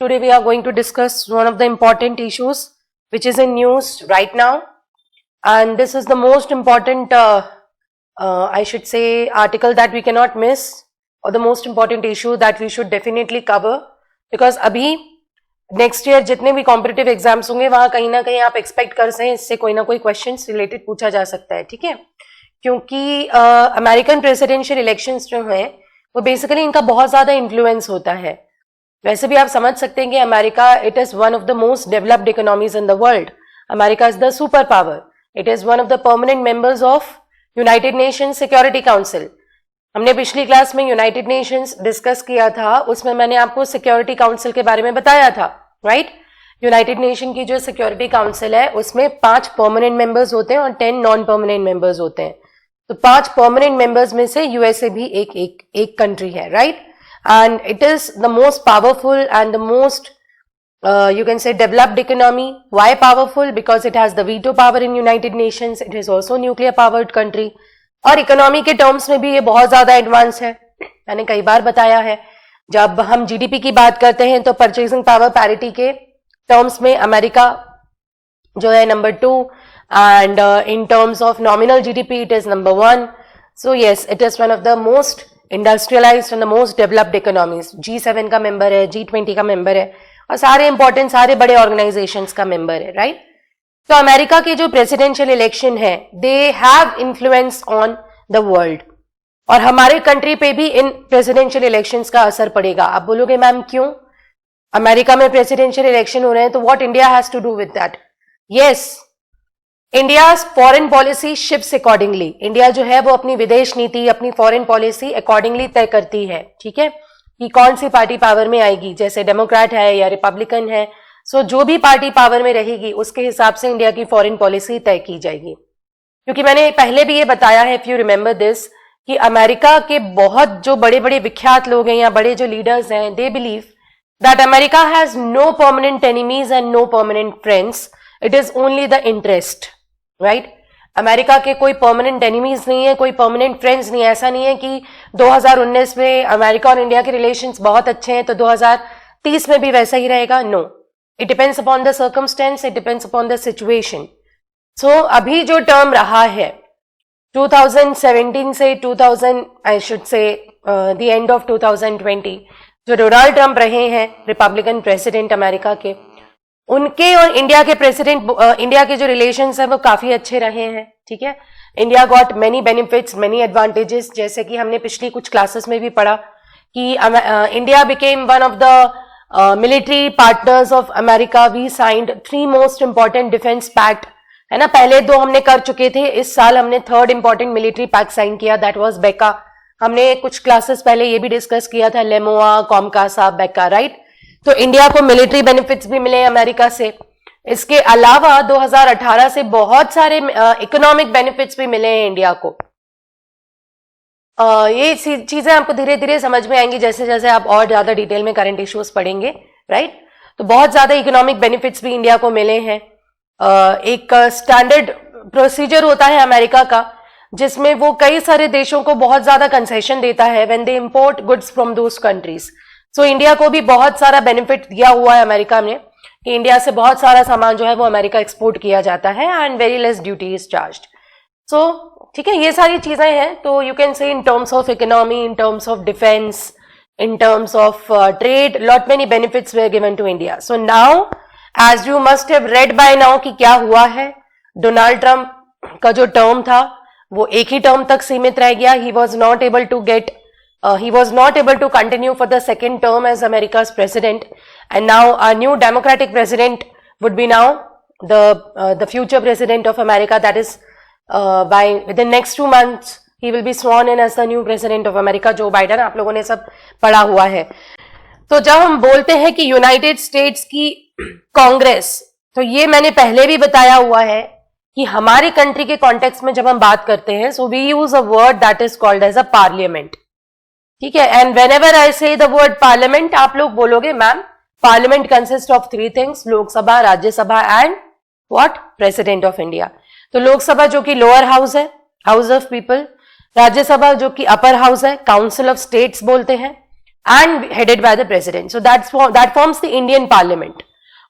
Today we are going to discuss one of the important issues which is in news right now, and this is the most important I should say article that we cannot miss, or the most important issue that we should definitely cover, because अभी next year जितने भी competitive exams होंगे वहां कहीं ना कहीं आप expect कर सकें इससे कोई ना कोई क्वेश्चन रिलेटेड पूछा जा सकता है, ठीक है। क्योंकि अमेरिकन प्रेसिडेंशियल इलेक्शंस जो हैं वो बेसिकली इनका बहुत ज्यादा इन्फ्लुएंस होता है। वैसे भी आप समझ सकते हैं कि America it is one of the most developed economies in the world. America is the super power, it is one of the permanent members of United Nations security council. हमने पिछली क्लास में यूनाइटेड नेशंस डिस्कस किया था, उसमें मैंने आपको security council के बारे में बताया था, राइट। यूनाइटेड नेशन की जो सिक्योरिटी काउंसिल है उसमें 5 परमानेंट मेंबर्स होते हैं और 10 नॉन परमानेंट मेंबर्स होते हैं। तो 5 परमानेंट मेंबर्स में से यूएसए भी एक कंट्री है, right. And it is the most powerful and the most you can say developed economy. Why powerful? Because it has the veto power in United Nations. It is also nuclear powered country. और economy के terms में भी ये बहुत ज्यादा advance है। मैंने कई बार बताया है, जब हम जीडीपी की बात करते हैं तो परचेसिंग पावर पैरिटी के टर्म्स में अमेरिका जो है number 2, and in terms of nominal GDP it is number 1. So yes, it is one of the most industrialised and the most developed economies. G7 का मेंबर है, G20 का member है, और सारे इंपॉर्टेंट सारे बड़े ऑर्गेनाइजेशंस का मेंबर है, राइट। तो अमेरिका के जो प्रेसिडेंशियल इलेक्शन है they have influence on the world, और हमारे कंट्री पे भी इन प्रेसिडेंशियल इलेक्शंस का असर पड़ेगा। आप बोलोगे मैम क्यों? अमेरिका में प्रेसिडेंशियल इलेक्शन हो रहे हैं तो what India has to do with that? Yes, India's foreign policy shifts accordingly. India जो है वो अपनी विदेश नीति, अपनी फॉरेन पॉलिसी अकॉर्डिंगली तय करती है, ठीक है, कि कौन सी पार्टी पावर में आएगी। जैसे डेमोक्रेट है या रिपब्लिकन है, सो जो भी पार्टी पावर में रहेगी उसके हिसाब से इंडिया की फॉरेन पॉलिसी तय की जाएगी। क्योंकि मैंने पहले भी ये बताया है, इफ यू रिमेंबर दिस, कि अमेरिका के बहुत जो बड़े बड़े विख्यात लोग हैं या बड़े जो लीडर्स हैं, they believe that America has no permanent enemies and no permanent friends, it is only the interest, right. America के कोई परमानेंट एनिमीज नहीं है, कोई परमानेंट फ्रेंड्स नहीं है। ऐसा नहीं है कि 2019 में अमेरिका और इंडिया के रिलेशंस बहुत अच्छे हैं तो 2030 में भी वैसा ही रहेगा। No, it depends upon the circumstance, it depends upon the situation. So अभी जो टर्म रहा है 2017 से 2000 I should say the end of 2020, जो डोनाल्ड ट्रंप रहे हैं रिपब्लिकन प्रेसिडेंट अमेरिका के, उनके और इंडिया के प्रेसिडेंट इंडिया के जो रिलेशंस है वो काफी अच्छे रहे हैं, ठीक है। India got many benefits, many advantages, जैसे कि हमने पिछली कुछ क्लासेस में भी पढ़ा कि India became one of the military partners of America. We signed 3 most important defence pact, है ना। पहले 2 हमने कर चुके थे, इस साल हमने 3rd important military pact sign किया, दैट वाज बेका। हमने कुछ क्लासेस पहले ये भी डिस्कस किया था, लेमोआ, कॉमकासा, बेका, राइट। तो इंडिया को मिलिट्री बेनिफिट्स भी मिले अमेरिका से। इसके अलावा 2018 से बहुत सारे इकोनॉमिक बेनिफिट्स भी मिले हैं इंडिया को। ये चीजें आपको धीरे धीरे समझ में आएंगी जैसे जैसे आप और ज्यादा डिटेल में करंट इश्यूज पढ़ेंगे, राइट। तो बहुत ज्यादा इकोनॉमिक बेनिफिट्स भी इंडिया को मिले हैं। एक स्टैंडर्ड प्रोसीजर होता है अमेरिका का जिसमें वो कई सारे देशों को बहुत ज्यादा कंसेशन देता है when they import goods from those countries. So India को भी बहुत सारा बेनिफिट दिया हुआ है अमेरिका ने कि इंडिया से बहुत सारा सामान जो है वो अमेरिका एक्सपोर्ट किया जाता है and very less duty is charged. So ठीक है, ये सारी चीजें हैं। तो you can say in terms of economy, in terms of defence, in terms of trade, lot many benefits were given to India. So now as you must have read by now कि क्या हुआ है, Donald Trump का जो term था वो एक ही term तक सीमित रह गया। He was not able to continue for the second term as America's president, and now a new democratic president would be now the future president of America. That is by within next 2 months he will be sworn in as the new president of America. Joe Biden, आप लोगों ने सब पढ़ा हुआ है। तो जब हम बोलते हैं कि यूनाइटेड स्टेट्स की कांग्रेस, तो ये मैंने पहले भी बताया हुआ है कि हमारे कंट्री के कॉन्टेक्स्ट में जब हम बात करते हैं, so we use a word that is called as a parliament, ठीक है। एंड वेन एवर आई से द वर्ड पार्लियामेंट, आप लोग बोलोगे ma'am parliament consist of 3 things, Lok Sabha, Rajya Sabha and what, president of India. तो लोकसभा जो कि लोअर हाउस है, हाउस ऑफ पीपल, राज्यसभा जो कि अपर हाउस है, काउंसिल ऑफ स्टेट्स बोलते हैं, and headed by the president. So that forms the Indian parliament.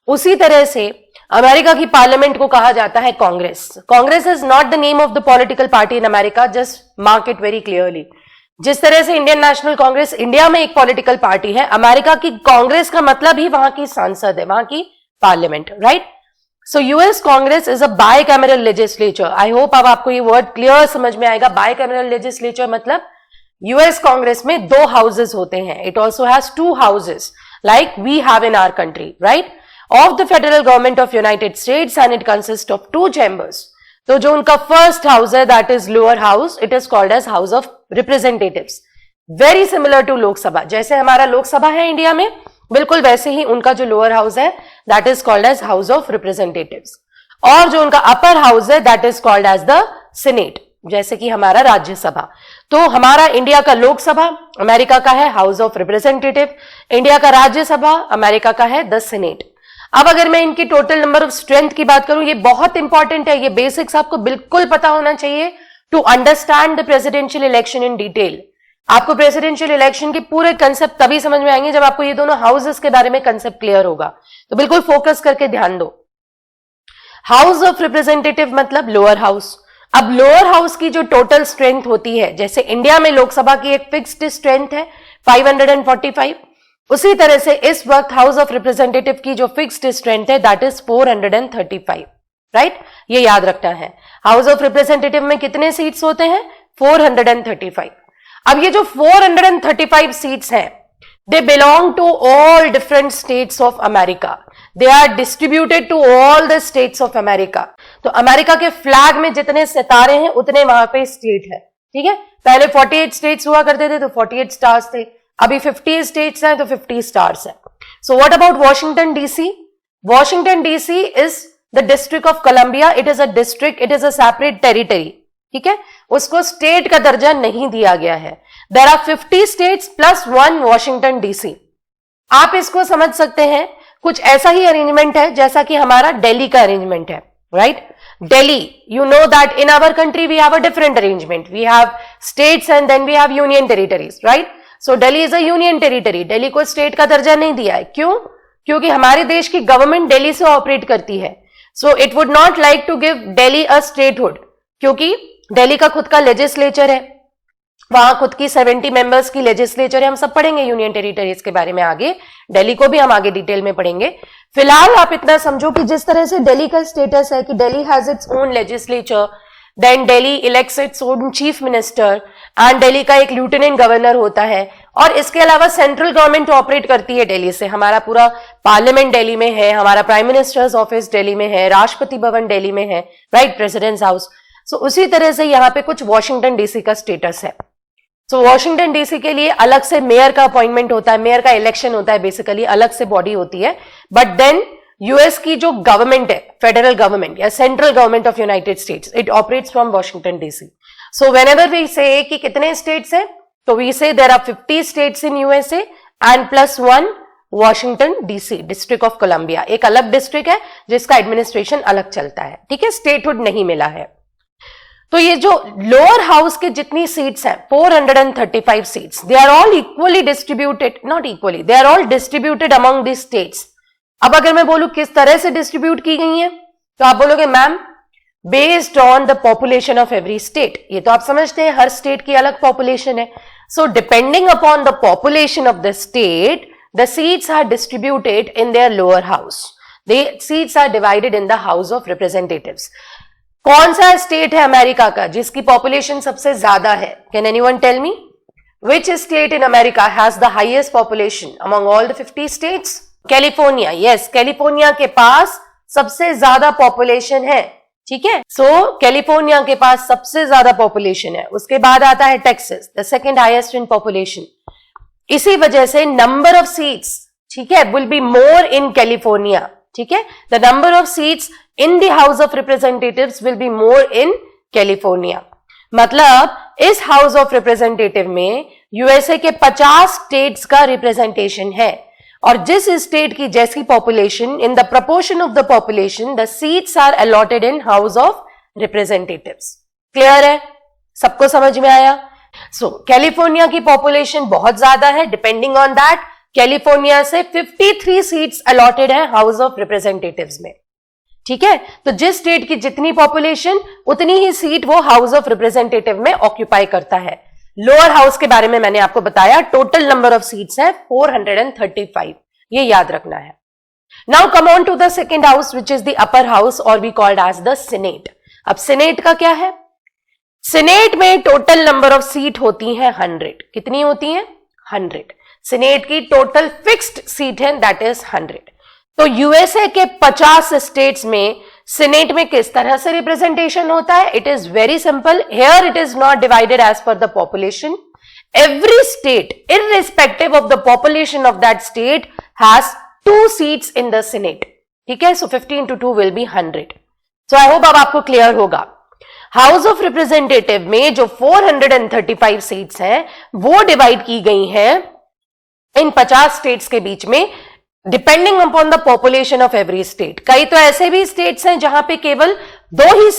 उसी तरह से अमेरिका की पार्लियामेंट को कहा जाता है Congress. Congress is not the name of the political party in America, just mark it very clearly. जिस तरह से इंडियन नेशनल कांग्रेस इंडिया में एक पॉलिटिकल पार्टी है, अमेरिका की कांग्रेस का मतलब ही वहां की सांसद है, वहां की parliament, right. So US Congress is a bicameral legislature. I hope अब आपको ये वर्ड क्लियर समझ में आएगा. बायकैमरल लेजिस्लेचर मतलब यूएस कांग्रेस में 2 हाउसेस होते हैं. It also has 2 houses like we have in our country, right, of the federal government of United States, and it consists of 2 chambers. तो जो उनका फर्स्ट हाउस है, that is lower house, it is called as House of Representatives. Very similar to Lok Sabha. जैसे हमारा लोकसभा है India में, बिल्कुल वैसे ही उनका जो लोअर हाउस है, that is called as House of Representatives. और जो उनका अपर हाउस है, that is called as the Senate. जैसे कि हमारा राज्यसभा. तो हमारा इंडिया का लोकसभा अमेरिका का है हाउस ऑफ रिप्रेजेंटेटिव, इंडिया का राज्यसभा अमेरिका का है द सेनेट. अब अगर मैं इनकी टोटल नंबर ऑफ स्ट्रेंथ की बात करूं, ये बहुत इंपॉर्टेंट है, ये बेसिक्स आपको बिल्कुल पता होना चाहिए to understand the presidential election in detail. आपको प्रेसिडेंशियल इलेक्शन के पूरे कंसेप्ट तभी समझ में आएंगे जब आपको ये दोनों हाउसेस के बारे में कंसेप्ट क्लियर होगा. तो बिल्कुल फोकस करके ध्यान दो. हाउस ऑफ रिप्रेजेंटेटिव मतलब लोअर हाउस. अब लोअर हाउस की जो टोटल स्ट्रेंथ होती है, जैसे इंडिया में लोकसभा की एक फिक्स्ड स्ट्रेंथ है 545, उसी तरह से इस वक्त हाउस ऑफ रिप्रेजेंटेटिव की जो फिक्स्ड स्ट्रेंथ है दैट इज 435, राइट. ये याद रखना है. हाउस ऑफ रिप्रेजेंटेटिव में कितने सीट्स होते हैं? 435. अब ये जो 435 सीट्स हैं, they belong to all different states of America. They are distributed to all the states of America. तो अमेरिका के फ्लैग में जितने सितारे हैं उतने वहां पे स्टेट है, ठीक है. पहले 48 स्टेट्स हुआ करते थे तो 48 स्टार्स थे. अभी 50 स्टेट्स हैं तो 50 स्टार्स हैं. So what about Washington DC? Washington DC is the district of Columbia. It is a district, it is a separate territory, ठीक है. उसको स्टेट का दर्जा नहीं दिया गया है. There are 50 states plus 1 Washington DC. आप इसको समझ सकते हैं कुछ ऐसा ही अरेंजमेंट है जैसा कि हमारा दिल्ली का अरेंजमेंट है, right. Delhi, you know that in our country we have a different arrangement. We have states and then we have union territories, right? So Delhi is a union territory. Delhi को state का दर्जा नहीं दिया है. क्यों? क्योंकि हमारे देश की गवर्नमेंट दिल्ली से ऑपरेट करती है. So it would not like to give Delhi a statehood, क्योंकि दिल्ली का खुद का लेजिस्लेचर है, वहां खुद की 70 मेंबर्स की लेजिस्लेचर है. हम सब पढ़ेंगे यूनियन टेरिटरीज के बारे में आगे. दिल्ली को भी हम आगे डिटेल में पढ़ेंगे. फिलहाल आप इतना समझो कि जिस तरह से दिल्ली का स्टेटस है कि Delhi has its own legislature, then Delhi elects its own chief minister and Delhi का एक लेफ्टिनेंट गवर्नर होता है. और इसके अलावा सेंट्रल गवर्नमेंट ऑपरेट करती है दिल्ली से. हमारा पूरा पार्लियामेंट दिल्ली में है, हमारा प्राइम मिनिस्टर्स ऑफिस दिल्ली में है, राष्ट्रपति भवन दिल्ली में है, राइट, प्रेसिडेंट्स हाउस. सो उसी तरह से यहाँ पे कुछ वॉशिंगटन डीसी का स्टेटस है. सो वॉशिंगटन डीसी के लिए अलग से मेयर का अपॉइंटमेंट होता है, मेयर का इलेक्शन होता है, बेसिकली अलग से बॉडी होती है. बट देन यूएस की जो गवर्नमेंट है, फेडरल गवर्नमेंट या central government of United States, it operates from Washington DC. So whenever we say कि कितने स्टेट्स हैं, तो we say there are 50 states in USA and plus 1 Washington DC, district of Columbia. एक अलग district है जिसका administration अलग चलता है, ठीक है. स्टेटहुड नहीं मिला है. तो ये जो लोअर हाउस के जितनी सीट्स हैं 435 seats, they are all equally distributed, not equally, they are all distributed among the states. अब अगर मैं बोलूं किस तरह से डिस्ट्रीब्यूट की गई हैं, तो आप बोलोगे ma'am based on the population of every state. ये तो आप समझते हैं हर स्टेट की अलग पॉपुलेशन है. So depending upon the population of the state, the seats are distributed in their lower house. The seats are divided in the house of representatives. कौन सा स्टेट है अमेरिका का जिसकी पॉपुलेशन सबसे ज्यादा है? Can anyone tell me which state in America has the highest population among all the 50 states? California. Yes, California के पास सबसे ज्यादा पॉपुलेशन है, ठीक है. सो कैलिफोर्निया के पास सबसे ज्यादा पॉपुलेशन है. उसके बाद आता है Texas, the second highest in population. इसी वजह से नंबर ऑफ सीट्स, ठीक है, will be more in California, ठीक है. The number of seats in the House of Representatives will be more in California. मतलब इस House of Representative में यूएसए के 50 स्टेट्स का रिप्रेजेंटेशन है. और जिस स्टेट की जैसी population, in the proportion of the population, the seats are allotted in house of representatives. Clear है? सबको समझ में आया? सो कैलिफोर्निया की पॉपुलेशन बहुत ज्यादा है, डिपेंडिंग ऑन दैट कैलिफोर्निया से 53 सीट्स अलॉटेड है हाउस ऑफ रिप्रेजेंटेटिव्स में, ठीक है। तो जिस स्टेट की जितनी पॉपुलेशन उतनी ही सीट वो हाउस ऑफ रिप्रेजेंटेटिव में ऑक्यूपाई करता है। लोअर हाउस के बारे में मैंने आपको बताया, टोटल नंबर ऑफ सीट्स है 435, ये याद रखना है। Now come on to the second house which is the upper house और we called as the Senate. अब सीनेट का क्या है? सीनेट में टोटल नंबर ऑफ सीट होती है 100। कितनी होती है? 100। सीनेट की टोटल फिक्स्ड सीट है, दैट इज 100। तो यूएसए के 50 स्टेट्स में सीनेट में किस तरह से रिप्रेजेंटेशन होता है? It is very simple. Here it is not divided as per the population. Every state irrespective of the population of that state has 2 seats in the senate, ठीक है। So 50 into 2 will be 100। So I hope अब आपको clear होगा। House of representative में जो 435 seats हैं वो divide की गई हैं इन 50 स्टेट्स के बीच में, depending upon the population of every state. कई तो ऐसे भी स्टेट्स हैं जहां पे केवल एक ही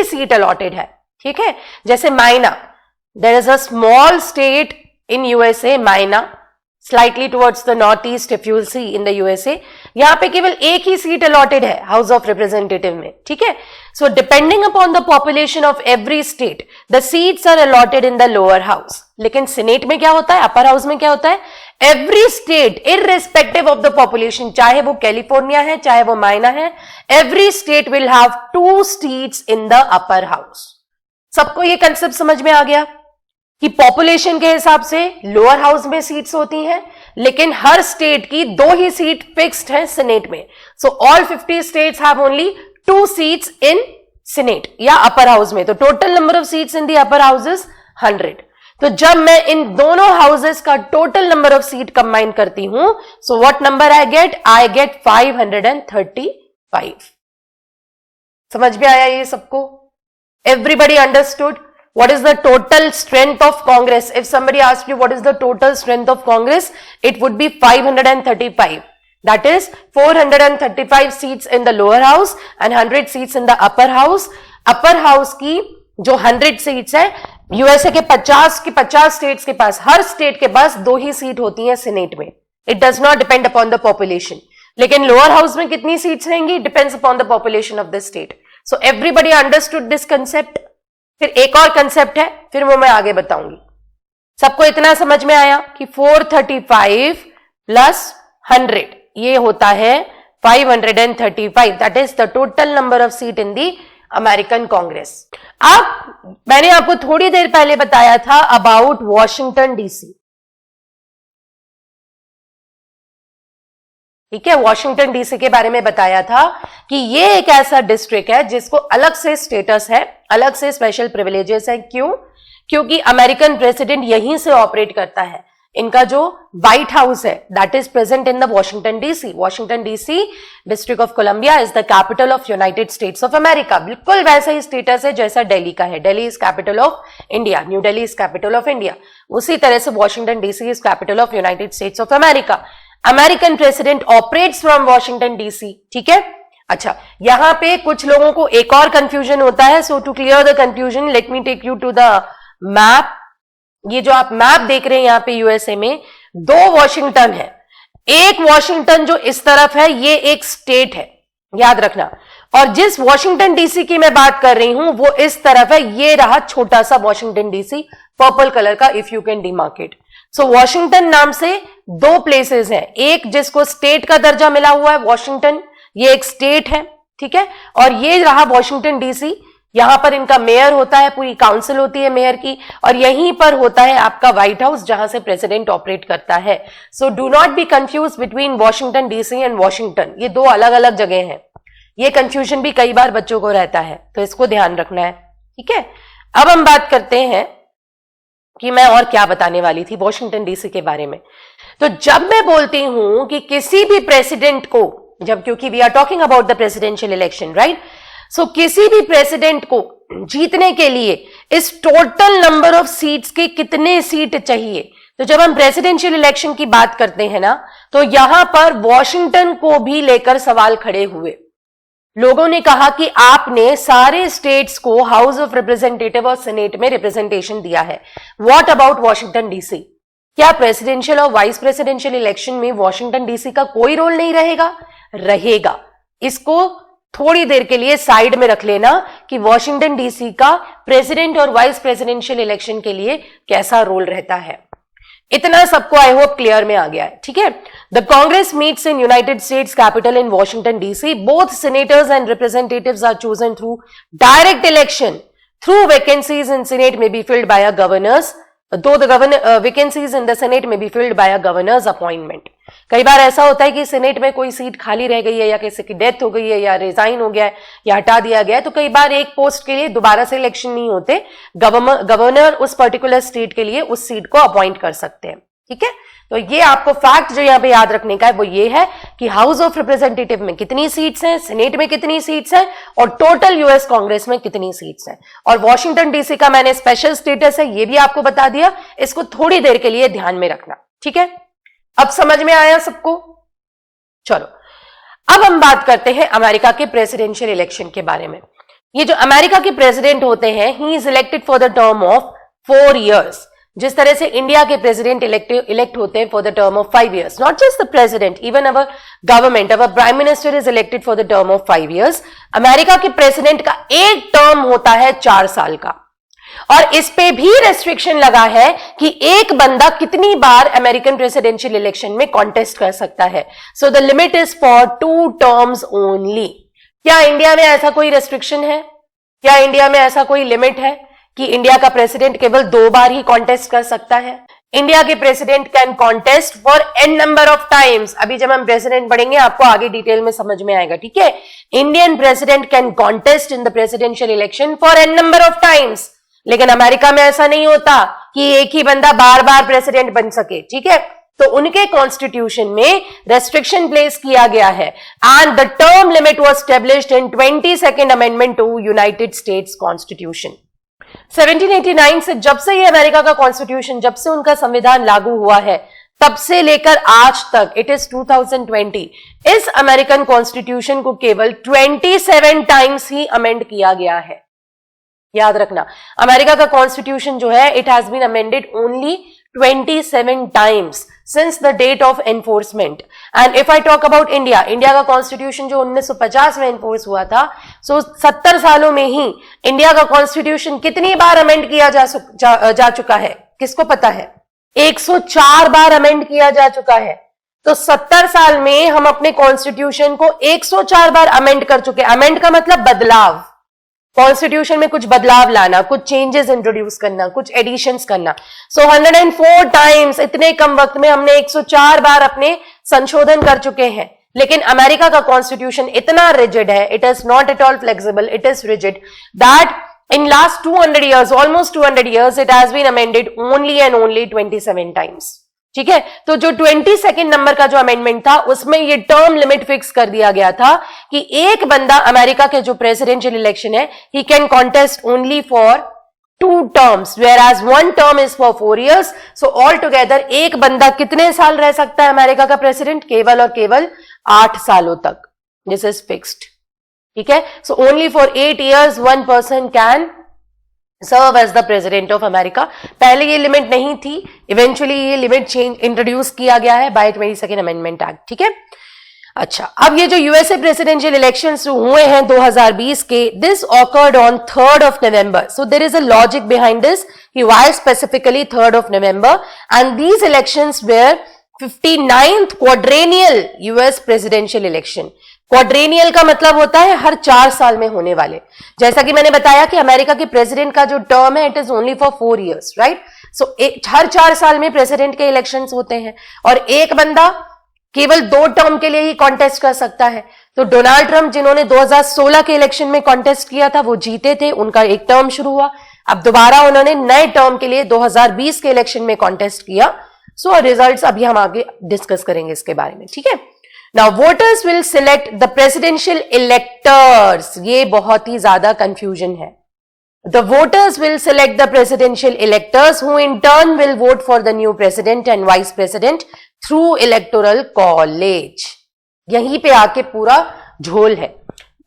सीट अलॉटेड है, ठीक है। जैसे Maine, there is a small state in USA, Maine, slightly towards the north east if you see in the USA, यहां पे केवल एक ही सीट अलॉटेड है हाउस ऑफ रिप्रेजेंटेटिव में, ठीक है। So depending upon the population of every state the seats are allotted in the lower house. लेकिन सीनेट में क्या होता है, अपर हाउस में क्या होता है? Every state irrespective of the population, चाहे वो कैलिफोर्निया है चाहे वो माइना है, every state will have 2 seats in the upper house. सबको ये कंसेप्ट समझ में आ गया कि पॉपुलेशन के हिसाब से लोअर हाउस में सीट्स होती हैं, लेकिन हर स्टेट की 2 ही सीट फिक्स्ड है सीनेट में। So all 50 states have only 2 seats in senate या अपर हाउस में। तो total number of seats in the upper house is 100। तो जब मैं इन दोनों हाउसेस का total number of seat combine करती हूं, so what number I get? I get 535। समझ में आया ये सबको? Everybody understood? What is the total strength of Congress? If somebody asks you what is the total strength of Congress, it would be 535. That is 435 seats in the lower house and 100 seats in the upper house. Upper house की जो 100 seats है, USA के 50 states के पास, हर state के पास 2 ही seat होती है senate में। It does not depend upon the population. लेकिन लोअर हाउस में कितनी सीट्स रहेंगी? Depends upon the population of the state. So everybody understood this concept? फिर एक और कंसेप्ट है, फिर वो मैं आगे बताऊंगी। सबको इतना समझ में आया कि 435 प्लस 100 ये होता है 535। That is the total number of seat in the American Congress. अब मैंने आपको थोड़ी देर पहले बताया था अबाउट वॉशिंगटन डीसी, ठीक है। वॉशिंगटन डीसी के बारे में बताया था कि ये एक ऐसा डिस्ट्रिक्ट है जिसको अलग से स्टेटस है, अलग से स्पेशल प्रिविलेजेस है। क्यों? क्योंकि अमेरिकन प्रेसिडेंट यहीं से ऑपरेट करता है। इनका जो व्हाइट हाउस है that is present in the Washington DC. Washington DC district of Columbia is the capital of United States of America. बिल्कुल वैसा ही स्टेटस है जैसा दिल्ली का है। Delhi is capital of India, new Delhi is capital of India. उसी तरह से Washington DC is capital of United States of America. American president operates from Washington DC, ठीक है। अच्छा, यहां पे कुछ लोगों को एक और कंफ्यूजन होता है। So to clear the confusion let me take you to the map. ये जो आप मैप देख रहे हैं यहां पे यूएसए में 2 वॉशिंगटन है। एक वॉशिंगटन जो इस तरफ है ये एक स्टेट है, याद रखना। और जिस वॉशिंगटन डीसी की मैं बात कर रही हूं वो इस तरफ है, ये रहा छोटा सा वॉशिंगटन डीसी पर्पल कलर का, if you can demarcate. So Washington नाम से 2 प्लेसेस हैं। एक जिसको स्टेट का दर्जा मिला हुआ है वॉशिंगटन, ये एक स्टेट है, ठीक है। और ये रहा वॉशिंगटन डीसी, यहां पर इनका मेयर होता है, पूरी काउंसिल होती है मेयर की, और यहीं पर होता है आपका व्हाइट हाउस जहां से प्रेसिडेंट ऑपरेट करता है। So do not be confuse between Washington DC and Washington, ये 2 अलग अलग जगह हैं। ये कंफ्यूजन भी कई बार बच्चों को रहता है, तो इसको ध्यान रखना है, ठीक है। अब हम बात करते हैं कि मैं और क्या बताने वाली थी वॉशिंगटन डीसी के बारे में। तो जब मैं बोलती हूं कि किसी भी प्रेसिडेंट को, जब, क्योंकि we are talking about the presidential election, right, so किसी भी प्रेसिडेंट को जीतने के लिए इस टोटल नंबर ऑफ सीट्स के कितने सीट चाहिए। तो जब हम प्रेसिडेंशियल इलेक्शन की बात करते हैं ना, तो यहां पर वॉशिंगटन को भी लेकर सवाल खड़े हुए। लोगों ने कहा कि आपने सारे स्टेट्स को हाउस ऑफ रिप्रेजेंटेटिव और सीनेट में रिप्रेजेंटेशन दिया है, व्हाट अबाउट वॉशिंगटन डीसी? क्या प्रेसिडेंशियल और वाइस प्रेसिडेंशियल इलेक्शन में वॉशिंगटन डीसी का कोई रोल नहीं रहेगा? रहेगा। इसको थोड़ी देर के लिए साइड में रख लेना कि वॉशिंगटन डीसी का प्रेसिडेंट और वाइस प्रेसिडेंशियल इलेक्शन के लिए कैसा रोल रहता है। इतना सबको आई होप क्लियर में आ गया है, ठीक है। The Congress meets in United States Capitol in Washington DC. Both senators and representatives are chosen through direct election. Through vacancies in Senate may be filled by a governors, though the governor vacancies in the Senate may be filled by a governor's appointment. कई बार ऐसा होता है कि senate में कोई seat खाली रह गई है, या किसी की डेथ हो गई है, या रिजाइन हो गया है, या हटा दिया गया है, तो कई बार एक पोस्ट के लिए दोबारा से इलेक्शन नहीं होते, गवर्नर उस पर्टिकुलर स्टेट के लिए उस सीट को अपॉइंट कर सकते हैं, ठीक है। तो ये आपको फैक्ट जो यहाँ पे याद रखने का है वो ये है कि हाउस ऑफ रिप्रेजेंटेटिव में कितनी सीट्स हैं, सेनेट में कितनी सीट्स हैं, और टोटल यूएस कांग्रेस में कितनी सीट्स हैं। और वॉशिंगटन डीसी का मैंने स्पेशल स्टेटस है ये भी आपको बता दिया, इसको थोड़ी देर के लिए ध्यान में रखना, ठीक है। अब समझ में आया सबको? चलो अब हम बात करते हैं अमेरिका के प्रेसिडेंशियल इलेक्शन के बारे में। ये जो अमेरिका के प्रेसिडेंट होते हैं, he is elected for the term of 4 years। जिस तरह से इंडिया के प्रेसिडेंट इलेक्ट होते हैं for the term of 5 years, not just the president, even our government, our prime minister is elected for the term of 5 years। America के president का एक term होता है 4 साल का, और इस पे भी रेस्ट्रिक्शन लगा है कि एक बंदा कितनी बार अमेरिकन प्रेसिडेंशियल इलेक्शन में कॉन्टेस्ट कर सकता है। So the limit is for 2 terms only. क्या इंडिया में ऐसा कोई रेस्ट्रिक्शन है? क्या इंडिया में ऐसा कोई लिमिट है कि इंडिया का प्रेसिडेंट केवल 2 बार ही कॉन्टेस्ट कर सकता है? इंडिया के president can contest for n number of times. अभी जब हम प्रेसिडेंट पढ़ेंगे आपको आगे डिटेल में समझ में आएगा, ठीक है। Indian president can contest in the presidential election for n number of times. लेकिन अमेरिका में ऐसा नहीं होता कि एक ही बंदा बार बार प्रेसिडेंट बन सके, ठीक है। तो उनके कॉन्स्टिट्यूशन में रेस्ट्रिक्शन प्लेस किया गया है, and the term limit was established in 22nd amendment to United States constitution. 1789 से जब से ये अमेरिका का कॉन्स्टिट्यूशन, जब से उनका संविधान लागू हुआ है, तब से लेकर आज तक, इट इज 2020, इस अमेरिकन कॉन्स्टिट्यूशन को केवल 27 टाइम्स ही अमेंड किया गया है। याद रखना, अमेरिका का कॉन्स्टिट्यूशन जो है, it has been amended only 27 times since the date of enforcement. And if I talk about India, India का कॉन्स्टिट्यूशन जो 1950 में एनफोर्स हुआ था, सो 70 सालों में ही इंडिया का कॉन्स्टिट्यूशन कितनी बार अमेंड किया जा चुका है? किसको पता है? 104 बार अमेंड किया जा चुका है। तो 70 साल में हम अपने कॉन्स्टिट्यूशन को 104 बार अमेंड कर चुके। अमेंड का मतलब बदलाव, कॉन्स्टिट्यूशन में कुछ बदलाव लाना, कुछ चेंजेस इंट्रोड्यूस करना, कुछ एडिशंस करना। सो 104 टाइम्स, इतने कम वक्त में हमने 104 बार अपने संशोधन कर चुके हैं। लेकिन अमेरिका का कॉन्स्टिट्यूशन इतना रिजिड है, it is not at all flexible, it is rigid, that in last 200 years, almost 200 years, it has been amended only and only 27 times। ठीक है, तो जो 22nd नंबर का जो अमेंडमेंट था, उसमें ये टर्म लिमिट फिक्स कर दिया गया था कि एक बंदा अमेरिका के जो प्रेसिडेंशियल इलेक्शन है, he can contest only for 2 terms, whereas 1 term is for 4 years। So all together एक बंदा कितने साल रह सकता है अमेरिका का प्रेसिडेंट? केवल और केवल 8 सालों तक। दिस इज फिक्स्ड, ठीक है। So only for 8 years 1 person can serve as the president of America. पहले ये लिमिट नहीं थी, इवेंचुअली ये लिमिट चेंज इंट्रोड्यूस किया गया है बाय 22nd अमेंडमेंट एक्ट, ठीक है। अच्छा, अब ये जो यूएसए प्रेसिडेंशियल इलेक्शंस हुए हैं 2020 के, this occurred on 3rd of November। So there is a logic behind this कि why specifically 3rd of November, and these elections were 59th quadrennial US presidential election. Quadrennial का मतलब होता है हर 4 साल में होने वाले। जैसा कि मैंने बताया कि अमेरिका के प्रेसिडेंट का जो टर्म है, it is only for 4 years, right. So हर 4 साल में प्रेसिडेंट के इलेक्शंस होते हैं, और एक बंदा केवल 2 टर्म के लिए ही कॉन्टेस्ट कर सकता है। तो डोनाल्ड ट्रंप, जिन्होंने 2016 के इलेक्शन में कॉन्टेस्ट किया था, वो जीते थे, उनका एक टर्म शुरू हुआ। अब दोबारा उन्होंने नए टर्म के लिए 2020 के इलेक्शन में कॉन्टेस्ट किया। सो रिजल्ट्स अभी हम आगे डिस्कस करेंगे इसके बारे में, ठीक है। Now voters will select the presidential electors। ये बहुत ही ज्यादा confusion है। The voters will select the presidential electors who in turn will vote for the new president and vice president through electoral college। यहीं पे आके पूरा झोल है।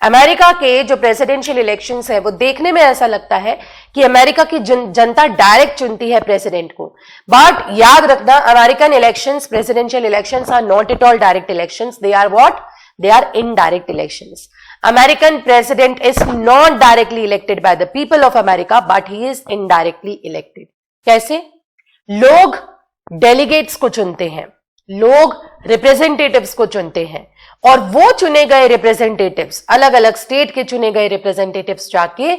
अमेरिका के जो प्रेसिडेंशियल इलेक्शंस है वो देखने में ऐसा लगता है कि अमेरिका की जनता डायरेक्ट चुनती है प्रेसिडेंट को, बट याद रखना American elections, presidential elections are not at all direct elections, they are what, they are indirect elections. American president is not directly elected by the people of America, but he is indirectly elected. कैसे? लोग delegates को चुनते हैं, लोग representatives को चुनते हैं, और वो चुने गए रिप्रेजेंटेटिव्स, अलग अलग स्टेट के चुने गए रिप्रेजेंटेटिव्स जाके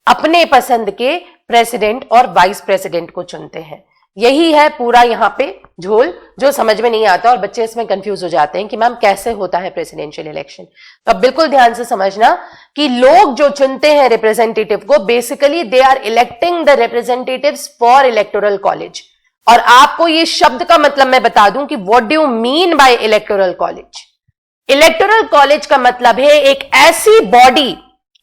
अपने पसंद के प्रेसिडेंट और वाइस प्रेसिडेंट को चुनते हैं. यही है पूरा यहां पे झोल, जो समझ में नहीं आता और बच्चे इसमें कंफ्यूज हो जाते हैं कि मैम कैसे होता है प्रेसिडेंशियल इलेक्शन. तो अब बिल्कुल ध्यान से समझना कि लोग जो चुनते हैं रिप्रेजेंटेटिव को, basically they are electing the representatives for electoral college. और आपको ये शब्द का मतलब मैं बता दूं कि what do you mean by electoral college. Electoral college का मतलब है एक ऐसी body,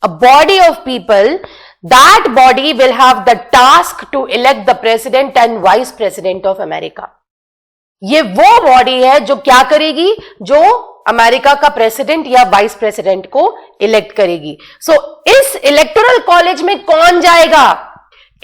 a body of people, that body will have the task to elect the president and vice president of America. ये वो बॉडी है जो क्या करेगी, जो अमेरिका का प्रेसिडेंट या वाइस प्रेसिडेंट को इलेक्ट करेगी. सो इस इलेक्टोरल कॉलेज में कौन जाएगा,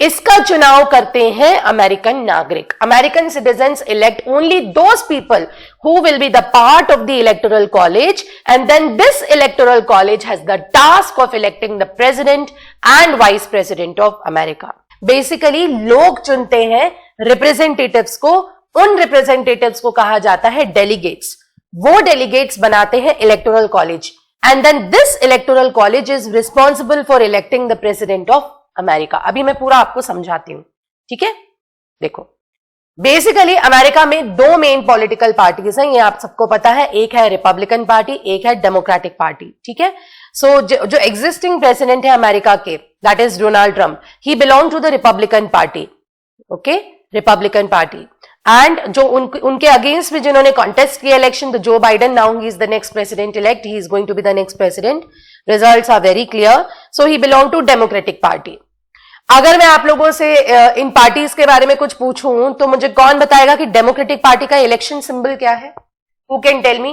इसका चुनाव करते हैं अमेरिकन नागरिक. American citizens elect only those people who will be the part of the electoral college, and then this electoral college has the task of electing the president and vice president of America. Basically लोग चुनते हैं representatives को, उन representatives को कहा जाता है delegates. वो डेलीगेट्स बनाते हैं electoral college, and then this electoral college is responsible for electing the president of America. अभी मैं पूरा आपको समझाती हूं, ठीक है. देखो, बेसिकली अमेरिका में दो मेन पॉलिटिकल पार्टीज हैं, ये आप सबको पता है. एक है रिपब्लिकन पार्टी, एक है डेमोक्रेटिक पार्टी, ठीक है. सो जो एग्जिस्टिंग प्रेसिडेंट है अमेरिका के, that is Donald Trump, he belong to the Republican Party. Okay, Republican Party. And जो उनके अगेंस्ट में जिन्होंने कॉन्टेस्ट किया इलेक्शन, तो Joe Biden, now he is the next president elect, he is going to be the next president. Results are very clear. So he belong to Democratic Party. अगर मैं आप लोगों से इन पार्टीज के बारे में कुछ पूछूं तो मुझे कौन बताएगा कि डेमोक्रेटिक पार्टी का इलेक्शन सिंबल क्या है? Who can tell me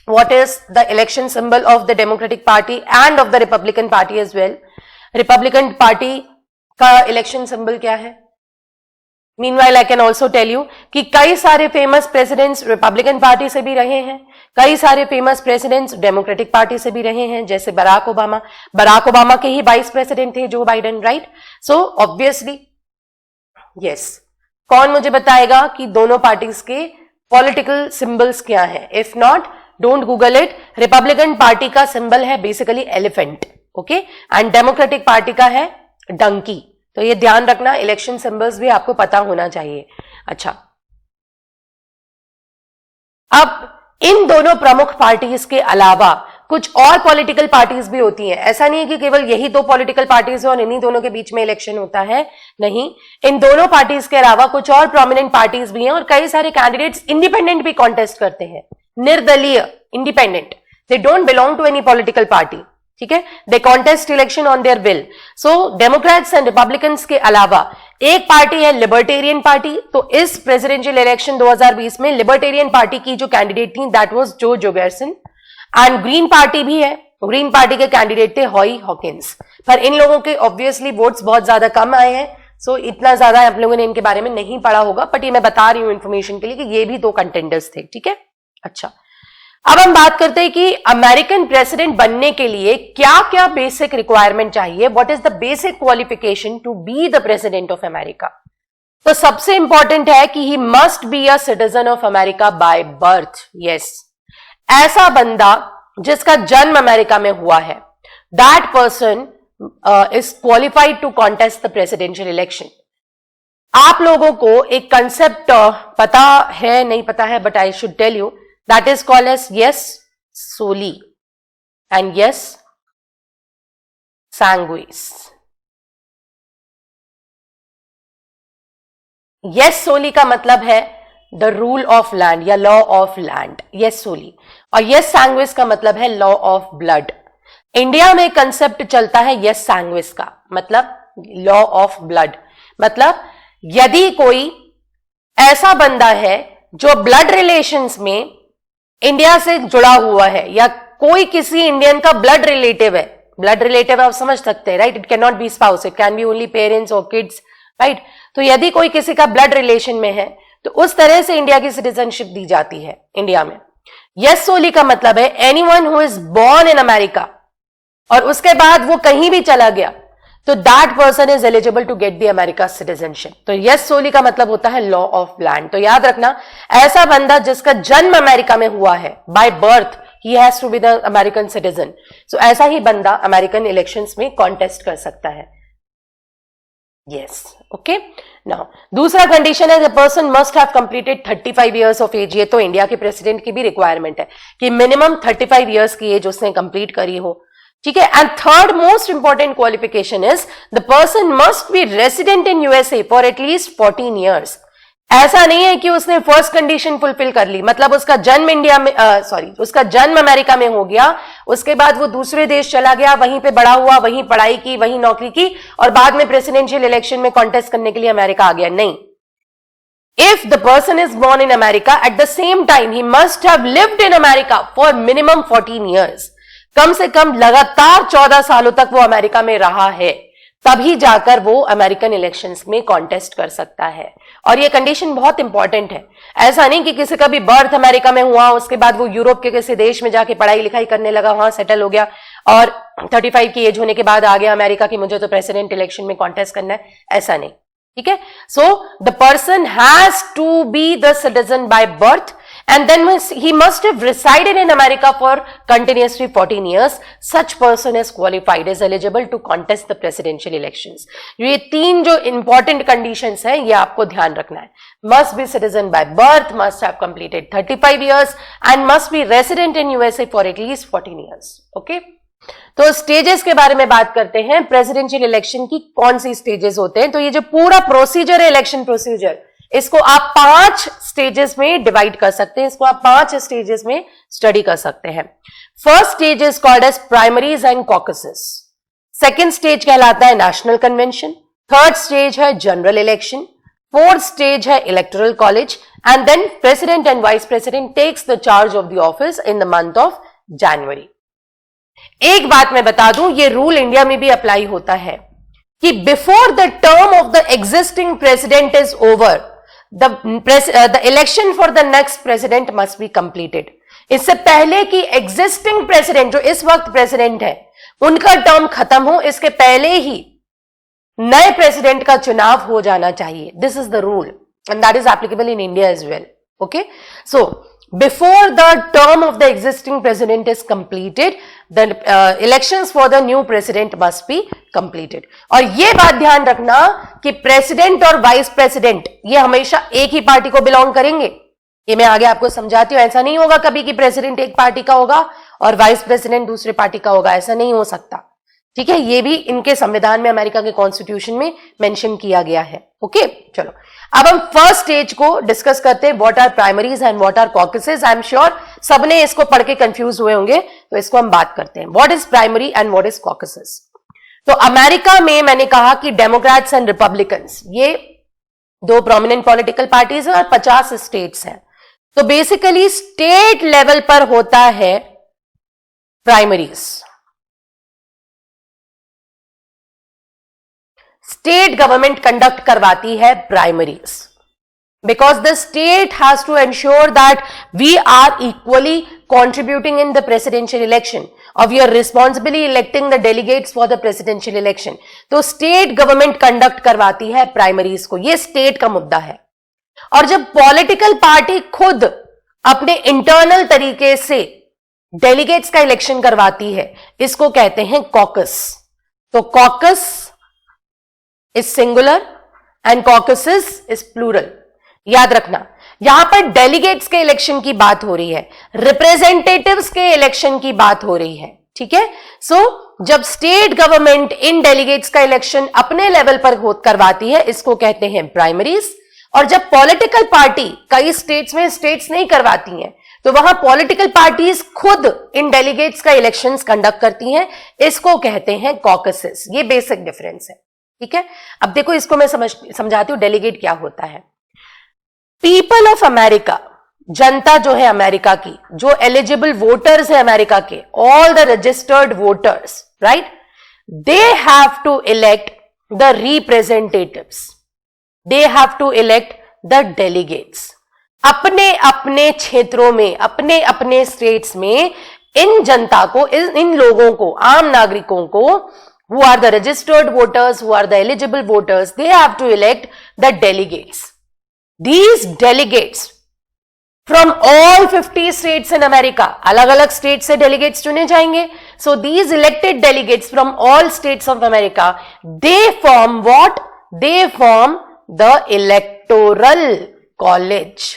what is the election symbol of the Democratic Party and of the Republican Party as well? Republican Party का इलेक्शन सिंबल क्या है? Meanwhile I can also tell you कि कई सारे famous presidents Republican party से भी रहे हैं, कई सारे फेमस प्रेसिडेंट्स डेमोक्रेटिक पार्टी से भी रहे हैं, जैसे बराक ओबामा के ही वाइस प्रेसिडेंट थे जो Biden, right. So obviously yes. कौन मुझे बताएगा कि दोनों पार्टीज के पॉलिटिकल सिंबल्स क्या है? If not, don't Google it. Republican Party का सिंबल है basically elephant, okay, and democratic Party का है डंकी. तो ये ध्यान रखना, इलेक्शन सिंबल्स भी आपको पता होना चाहिए. अच्छा, अब इन दोनों प्रमुख पार्टीज के अलावा कुछ और पॉलिटिकल पार्टीज भी होती हैं. ऐसा नहीं है कि केवल यही दो पॉलिटिकल पार्टीज हैं और इन्हीं दोनों के बीच में इलेक्शन होता है, नहीं. इन दोनों पार्टीज के अलावा कुछ और प्रोमिनेंट पार्टीज भी हैं और कई सारे कैंडिडेट्स इंडिपेंडेंट भी कॉन्टेस्ट करते हैं. निर्दलीय, independent, they don't belong to any political party, ठीक है. They contest election on their will. So Democrats and Republicans के अलावा एक पार्टी है लिबर्टेरियन पार्टी. तो इस प्रेसिडेंशियल इलेक्शन 2020 में लिबर्टेरियन पार्टी की जो कैंडिडेट थी दैट वाज जो जोगर्सन. एंड ग्रीन पार्टी भी है, ग्रीन पार्टी के कैंडिडेट थे हॉई हॉकिंस. पर इन लोगों के ऑब्वियसली वोट्स बहुत ज्यादा कम आए हैं, सो इतना ज्यादा आप लोगों ने इनके बारे में नहीं पढ़ा होगा, बट ये मैं बता रही हूं इन्फॉर्मेशन के लिए कि ये भी दो कंटेंडर्स थे, ठीक है. अच्छा, अब हम बात करते हैं कि अमेरिकन प्रेसिडेंट बनने के लिए क्या क्या बेसिक रिक्वायरमेंट चाहिए. What is the basic qualification to be the president of America? तो सबसे इंपॉर्टेंट है कि he must be a citizen of America by birth. Yes, ऐसा बंदा जिसका जन्म अमेरिका में हुआ है, that person is qualified to contest the presidential election. आप लोगों को एक कंसेप्ट पता है, नहीं पता है, but I should tell you, that is called as yes soli and yes sanguis. yes soli का मतलब है द रूल ऑफ लैंड या law of land, yes soli. और yes sanguis का मतलब है लॉ ऑफ ब्लड. इंडिया में concept चलता है yes sanguis का मतलब लॉ ऑफ ब्लड. मतलब यदि कोई ऐसा बंदा है जो ब्लड रिलेशंस में इंडिया से जुड़ा हुआ है या कोई किसी इंडियन का ब्लड रिलेटिव है, ब्लड रिलेटिव आप समझ सकते हैं, right, it can not be spouse, it can be only parents और किड्स, राइट। तो यदि कोई किसी का ब्लड रिलेशन में है तो उस तरह से इंडिया की सिटीजनशिप दी जाती है इंडिया में। यस सोली का मतलब है anyone who is born in America और उसके बाद वो कहीं भी चला गया तो that person is eligible to get the America citizenship. तो यस सोली का मतलब होता है लॉ ऑफ लैंड। तो याद रखना, ऐसा बंदा जिसका जन्म अमेरिका में हुआ है by birth, he has to be the American citizen. So ऐसा ही बंदा अमेरिकन इलेक्शंस में कॉन्टेस्ट कर सकता है। Yes, okay. नाउ दूसरा कंडीशन है the person must have completed 35 years of age. ये तो इंडिया के प्रेसिडेंट की भी रिक्वायरमेंट है कि मिनिमम 35 इयर्स की एज उसने कंप्लीट करी हो, ठीक है। And third most important qualification is the person must be resident in USA for at least 14 years. ऐसा नहीं है कि उसने फर्स्ट कंडीशन फुलफिल कर ली, मतलब उसका जन्म इंडिया में उसका जन्म अमेरिका में हो गया, उसके बाद वो दूसरे देश चला गया, वहीं पे बड़ा हुआ, वहीं पढ़ाई की, वहीं नौकरी की और बाद में प्रेसिडेंशियल इलेक्शन में कॉन्टेस्ट करने के लिए अमेरिका आ गया। नहीं, if the person is born in America at the same time he must have lived in America for minimum 14 years, कम से कम लगातार 14 सालों तक वो अमेरिका में रहा है, तभी जाकर वो अमेरिकन इलेक्शंस में कॉन्टेस्ट कर सकता है। और ये कंडीशन बहुत इंपॉर्टेंट है। ऐसा नहीं कि किसी का भी बर्थ अमेरिका में हुआ, उसके बाद वो यूरोप के किसी देश में जाके पढ़ाई लिखाई करने लगा, वहां सेटल हो गया और 35 की एज होने के बाद आ गया अमेरिका की मुझे तो प्रेसिडेंट इलेक्शन में कॉन्टेस्ट करना है, ऐसा नहीं, ठीक है। So the person has to be the citizen by birth and then he must have resided in America for continuously 14 years. Such person is qualified, is eligible to contest the presidential elections. ये तीन जो important conditions हैं ये आपको ध्यान रखना है। Must be citizen by birth, must have completed 35 years and must be resident in USA for at least 14 years. Okay? तो स्टेजेस के बारे में बात करते हैं। प्रेसिडेंशियल इलेक्शन की कौन सी स्टेजेस होते हैं? तो ये जो पूरा प्रोसीजर है, इलेक्शन प्रोसीजर, इसको आप 5 स्टेजेस में डिवाइड कर सकते हैं, इसको आप 5 स्टेजेस में स्टडी कर सकते हैं। First stage is called as primaries and caucuses. Second stage कहलाता है नेशनल कन्वेंशन। थर्ड स्टेज है जनरल इलेक्शन। फोर्थ स्टेज है electoral college and then president and vice president takes the charge of the office in the month of January. एक बात मैं बता दूं, ये रूल इंडिया में भी अप्लाई होता है कि before the term of the existing president is over the election for the next president must be completed. इससे पहले कि एग्जिस्टिंग प्रेसिडेंट जो इस वक्त प्रेसिडेंट है उनका टर्म खत्म हो, इसके पहले ही नए प्रेसिडेंट का चुनाव हो जाना चाहिए। This is the rule and that is applicable in India as well. Okay, so before the term of the existing president is completed, the elections for the new president must be completed. और ये बात ध्यान रखना कि president और vice president ये हमेशा एक ही पार्टी को बिलोंग करेंगे। ये मैं आगे आपको समझाती हूं। ऐसा नहीं होगा कभी कि प्रेसिडेंट एक पार्टी का होगा और वाइस प्रेसिडेंट दूसरे पार्टी का होगा, ऐसा नहीं हो सकता, ठीक है। ये भी इनके संविधान में, अमेरिका के कॉन्स्टिट्यूशन में मेंशन किया गया है। ओके, चलो अब हम फर्स्ट स्टेज को डिस्कस करते हैं, what are primaries and what are caucuses. I am sure सबने इसको पढ़ के कंफ्यूज हुए होंगे, तो इसको हम बात करते हैं, what is primary and what is caucuses. तो अमेरिका में मैंने कहा कि डेमोक्रेट्स एंड रिपब्लिकन्स ये 2 प्रोमिनेंट पॉलिटिकल पार्टीज हैं और 50 स्टेट्स हैं। तो बेसिकली स्टेट लेवल पर होता है प्राइमरीज। स्टेट गवर्नमेंट कंडक्ट करवाती है primaries because the state has to ensure that we are equally contributing in the presidential election or we are responsibly electing the delegates for the presidential election. तो state government conduct करवाती है primaries को, ये state का मुद्दा है। और जब पॉलिटिकल पार्टी खुद अपने इंटरनल तरीके से डेलीगेट्स का इलेक्शन करवाती है, इसको कहते हैं कॉकस। तो caucus is singular and caucuses is plural. याद रखना, यहां पर डेलीगेट्स के इलेक्शन की बात हो रही है, रिप्रेजेंटेटिव्स के इलेक्शन की बात हो रही है, ठीक है। सो जब स्टेट गवर्नमेंट इन डेलीगेट्स का इलेक्शन अपने लेवल पर करवाती है, इसको कहते हैं प्राइमरीज। और जब पॉलिटिकल पार्टी कई स्टेट्स में स्टेट्स नहीं करवाती हैं, तो वहां पॉलिटिकल पार्टीज खुद इन डेलीगेट्स का इलेक्शंस कंडक्ट करती हैं, इसको कहते हैं कॉकसेस। ये बेसिक डिफरेंस है, ठीक है। अब देखो, इसको मैं समझाती हूं डेलीगेट क्या होता है। पीपल ऑफ अमेरिका जनता जो है अमेरिका की, जो एलिजिबल वोटर्स है अमेरिका के, all the registered voters, right, they have to elect the representatives, they have to elect the delegates. अपने अपने क्षेत्रों में, अपने अपने स्टेट्स में इन जनता को, इन लोगों को, आम नागरिकों को, who are the registered voters, who are the eligible voters, they have to elect the delegates. These delegates from all 50 states in America, अलग अलग स्टेट से डेलीगेट्स चुने जाएंगे. So these elected delegates from all states of America, they form what? They form the electoral college.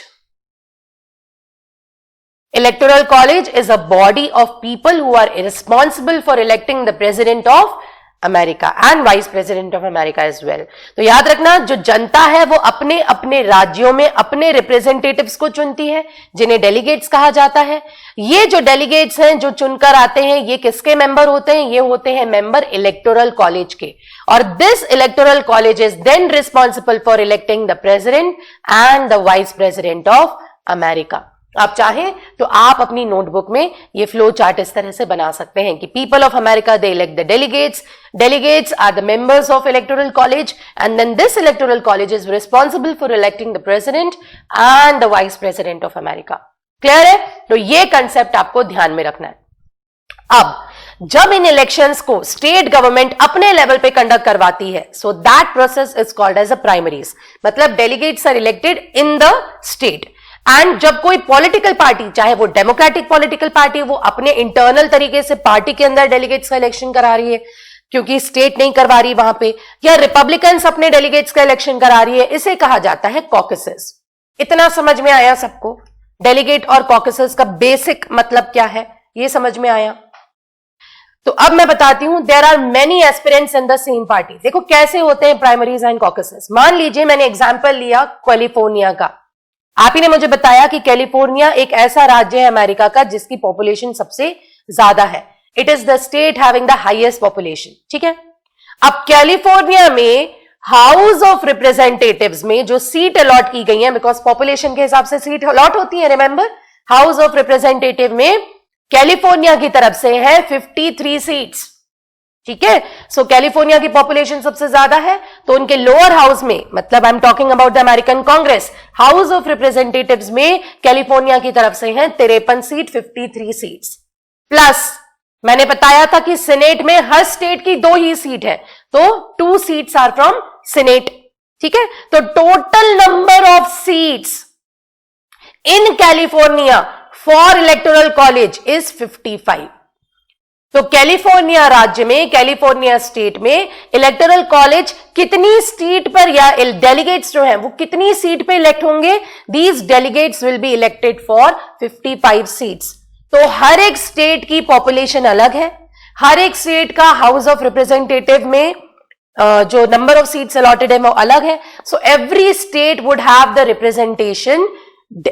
Electoral college is a body of people who are responsible for electing the president of America and vice president of America as well. तो याद रखना, जो जनता है वो अपने अपने राज्यों में अपने रिप्रेजेंटेटिव्स को चुनती है, जिन्हें डेलीगेट्स कहा जाता है. ये जो डेलीगेट्स हैं जो चुनकर आते हैं, ये किसके मेंबर होते हैं? ये होते हैं मेंबर इलेक्टोरल कॉलेज के. और this electoral college is then responsible for electing the president and the vice president of America. आप चाहें तो आप अपनी नोटबुक में ये फ्लो चार्ट इस तरह से बना सकते हैं कि people of America they elect the delegates, delegates are the members of electoral college and then this electoral college is responsible for electing the president and the vice president of America. Clear है? तो ये concept आपको ध्यान में रखना है. अब जब इन इलेक्शंस को स्टेट गवर्नमेंट अपने लेवल पे कंडक्ट करवाती है, so that process is called as a primaries. मतलब delegates are elected in the state. And जब कोई पॉलिटिकल पार्टी, चाहे वो डेमोक्रेटिक पॉलिटिकल पार्टी, वो अपने इंटरनल तरीके से पार्टी के अंदर डेलीगेट्स का इलेक्शन करा रही है क्योंकि स्टेट नहीं करवा रही वहां पे, या रिपब्लिकन्स अपने डेलीगेट्स का इलेक्शन करा रही है, इसे कहा जाता है कॉकसेस. इतना समझ में आया सबको? डेलीगेट और कॉकसेस का बेसिक मतलब क्या है, ये समझ में आया? तो अब मैं बताती हूं, there are many aspirants in the same party. देखो कैसे होते हैं प्राइमरीज एंड कॉकसेस. मान लीजिए मैंने एग्जाम्पल लिया कैलिफोर्निया का. आप ही ने मुझे बताया कि कैलिफोर्निया एक ऐसा राज्य है अमेरिका का जिसकी पॉपुलेशन सबसे ज्यादा है. It is the state having the highest population. ठीक है. अब कैलिफोर्निया में हाउस ऑफ रिप्रेजेंटेटिव्स में जो सीट अलॉट की गई है, बिकॉज पॉपुलेशन के हिसाब से सीट अलॉट होती है, रिमेंबर, हाउस ऑफ रिप्रेजेंटेटिव में कैलिफोर्निया की तरफ से है 53 सीट्स. ठीक है. सो कैलिफोर्निया की पॉपुलेशन सबसे ज्यादा है, तो उनके लोअर हाउस में, मतलब I am talking about the American Congress, house of representatives में कैलिफोर्निया की तरफ से हैं 53 सीट, 53 सीट्स. प्लस मैंने बताया था कि सीनेट में हर स्टेट की 2 ही सीट है, तो 2 सीट्स आर फ्रॉम सीनेट. ठीक है. तो total number of seats in California for electoral college is 55. तो कैलिफोर्निया राज्य में, कैलिफोर्निया स्टेट में इलेक्टोरल कॉलेज कितनी सीट पर, या डेलीगेट्स जो हैं वो कितनी सीट पे इलेक्ट होंगे? These delegates will be elected for 55 seats. तो हर एक स्टेट की पॉपुलेशन अलग है, हर एक स्टेट का हाउस ऑफ रिप्रेजेंटेटिव में जो नंबर ऑफ सीट्स अलॉटेड है वो अलग है. So every state would have the representation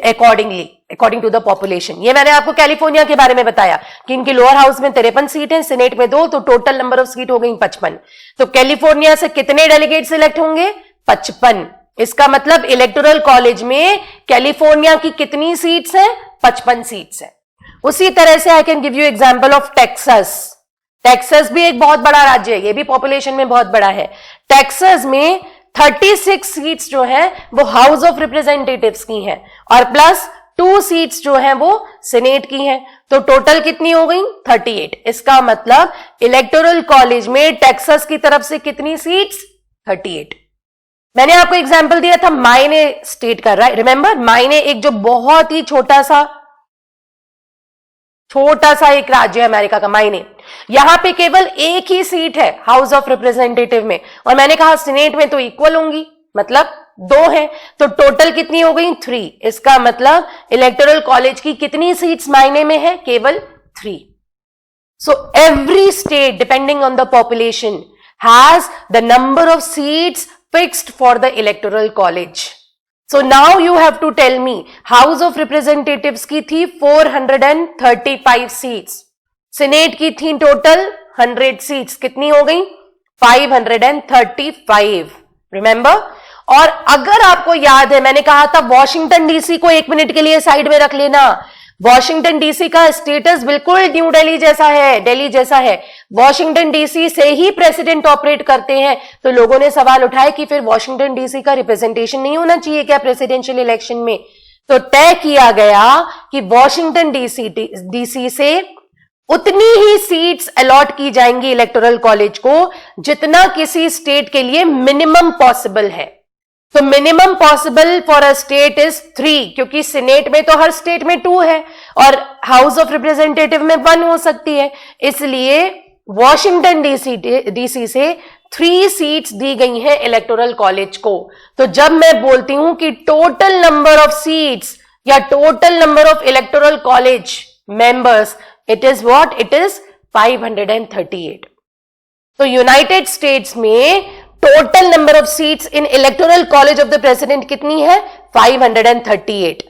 according to the population. ये मैंने आपको कैलिफोर्निया के बारे में बताया कि इनकी लोअर हाउस में 53 सीट है, सीनेट में 2, तो टोटल नंबर ऑफ सीट हो गई 55. तो कैलिफोर्निया से कितने डेलीगेट सिलेक्ट होंगे? 55. इसका मतलब इलेक्टोरल कॉलेज में कैलिफोर्निया की कितनी सीट्स हैं? 55 सीट्स हैं. उसी तरह से I can give you example of Texas. Texas भी एक बहुत बड़ा राज्य है, ये भी पॉपुलेशन में बहुत बड़ा है. टेक्सास में 36 सीट्स जो है वो हाउस ऑफ रिप्रेजेंटेटिव्स की हैं और प्लस 2 सीट्स जो हैं वो सीनेट की हैं. तो टोटल कितनी हो गई? 38. इसका मतलब इलेक्टोरल कॉलेज में टेक्सास की तरफ से कितनी सीट्स? 38. मैंने आपको एग्जांपल दिया था माइने स्टेट का, राइट? रिमेंबर, माइने एक जो बहुत ही छोटा सा एक राज्य है अमेरिका का, माइने. यहां पे केवल एक ही सीट है हाउस ऑफ रिप्रेजेंटेटिव में, और मैंने कहा सीनेट में तो इक्वल होंगी, मतलब 2 हैं. तो टोटल कितनी हो गई? 3. इसका मतलब इलेक्टोरल कॉलेज की कितनी सीट्स मायने में है? केवल 3. सो every state depending on the population has the number of seats fixed for the electoral college. So now you have to tell me, House of Representatives की थी 435 सीट्स, Senate की थी टोटल 100 सीट्स, कितनी हो गई? 535. Remember? और अगर आपको याद है, मैंने कहा था वॉशिंगटन डीसी को 1 मिनट के लिए साइड में रख लेना। वॉशिंगटन डीसी का स्टेटस बिल्कुल न्यू दिल्ली जैसा है, दिल्ली जैसा है। वॉशिंगटन डीसी से ही प्रेसिडेंट ऑपरेट करते हैं। तो लोगों ने सवाल उठाया कि फिर वॉशिंगटन डीसी का रिप्रेजेंटेशन नहीं होना चाहिए क्या प्रेसिडेंशियल इलेक्शन में? तो तय किया गया कि वॉशिंगटन डीसी से उतनी ही सीट्स अलॉट की जाएंगी इलेक्टोरल कॉलेज को जितना किसी स्टेट के लिए मिनिमम पॉसिबल है। तो minimum possible for a state is 3, क्योंकि सीनेट में तो हर स्टेट में 2 है और हाउस ऑफ रिप्रेजेंटेटिव में 1 हो सकती है। इसलिए वॉशिंगटन डीसी से 3 सीट्स दी गई हैं इलेक्टोरल कॉलेज को। तो जब मैं बोलती हूं कि टोटल नंबर ऑफ सीट्स या total number of electoral college members, it is what? It is 538। तो यूनाइटेड स्टेट्स में total number of seats in electoral college of the president कितनी है? 538।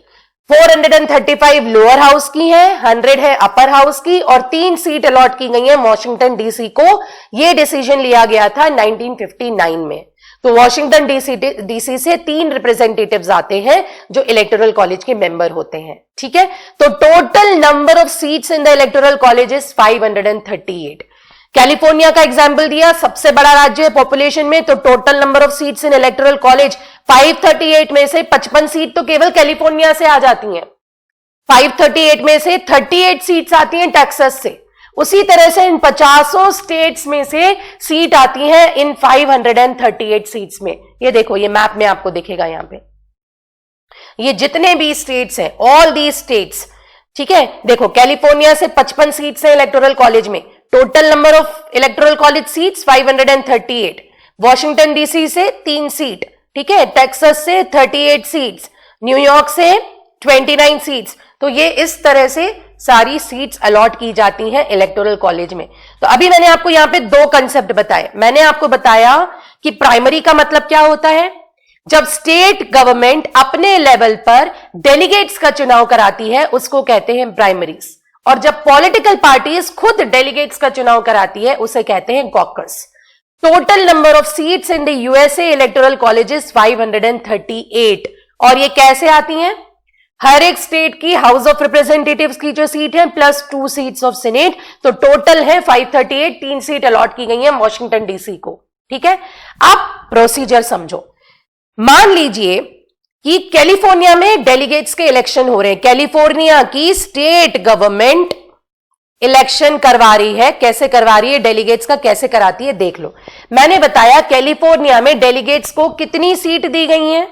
435 लोअर हाउस की है, 100 है अपर हाउस की, और 3 सीट अलॉट की गई है वॉशिंगटन डीसी को। यह डिसीजन लिया गया था 1959 में। तो वॉशिंगटन डीसी से 3 रिप्रेजेंटेटिव्स आते हैं जो इलेक्टोरल कॉलेज के मेंबर होते हैं। ठीक है, तो total number of seats in the electoral college is 538। California का एग्जाम्पल दिया, सबसे बड़ा राज्य है पॉपुलेशन में, तो total number of seats in electoral college 538 में से 55 सीट तो केवल कैलिफोर्निया से आ जाती हैं। 538 में से 38 सीट्स आती हैं टेक्सास से। उसी तरह से इन 50 स्टेट्स में से सीट आती हैं इन 538 सीट्स में। ये देखो, ये मैप में आपको दिखेगा यहां पे, ये जितने भी स्टेट्स हैं, ऑल दी स्टेट्स। ठीक है, देखो कैलिफोर्निया से 55 सीट्स हैं इलेक्टोरल कॉलेज में। Total number of electoral college seats 538। Washington DC से 3 सीट, ठीक है, टेक्सास से 38 सीट्स, न्यूयॉर्क से 29 सीट्स। तो ये इस तरह से सारी सीट्स अलॉट की जाती हैं इलेक्टोरल कॉलेज में। तो अभी मैंने आपको यहां पे 2 कंसेप्ट बताए। मैंने आपको बताया कि प्राइमरी का मतलब क्या होता है, जब स्टेट गवर्नमेंट अपने लेवल पर डेलीगेट्स का चुनाव कराती है उसको कहते हैं प्राइमरीज, और जब पॉलिटिकल पार्टीज खुद डेलीगेट्स का चुनाव कराती है उसे कहते हैं caucus. Total number of seats in the USA electoral colleges 538। और ये कैसे आती हैं? हर एक स्टेट की हाउस ऑफ रिप्रेजेंटेटिव्स की जो सीट है प्लस 2 सीट्स ऑफ सीनेट, तो टोटल है 538। 3 सीट अलॉट की गई है वॉशिंगटन डीसी को। ठीक है, अब प्रोसीजर समझो। मान लीजिए कि कैलिफोर्निया में डेलीगेट्स के इलेक्शन हो रहे हैं। कैलिफोर्निया की स्टेट गवर्नमेंट इलेक्शन करवा रही है। कैसे करवा रही है? डेलीगेट्स का कैसे कराती है देख लो। मैंने बताया कैलिफोर्निया में डेलीगेट्स को कितनी सीट दी गई है?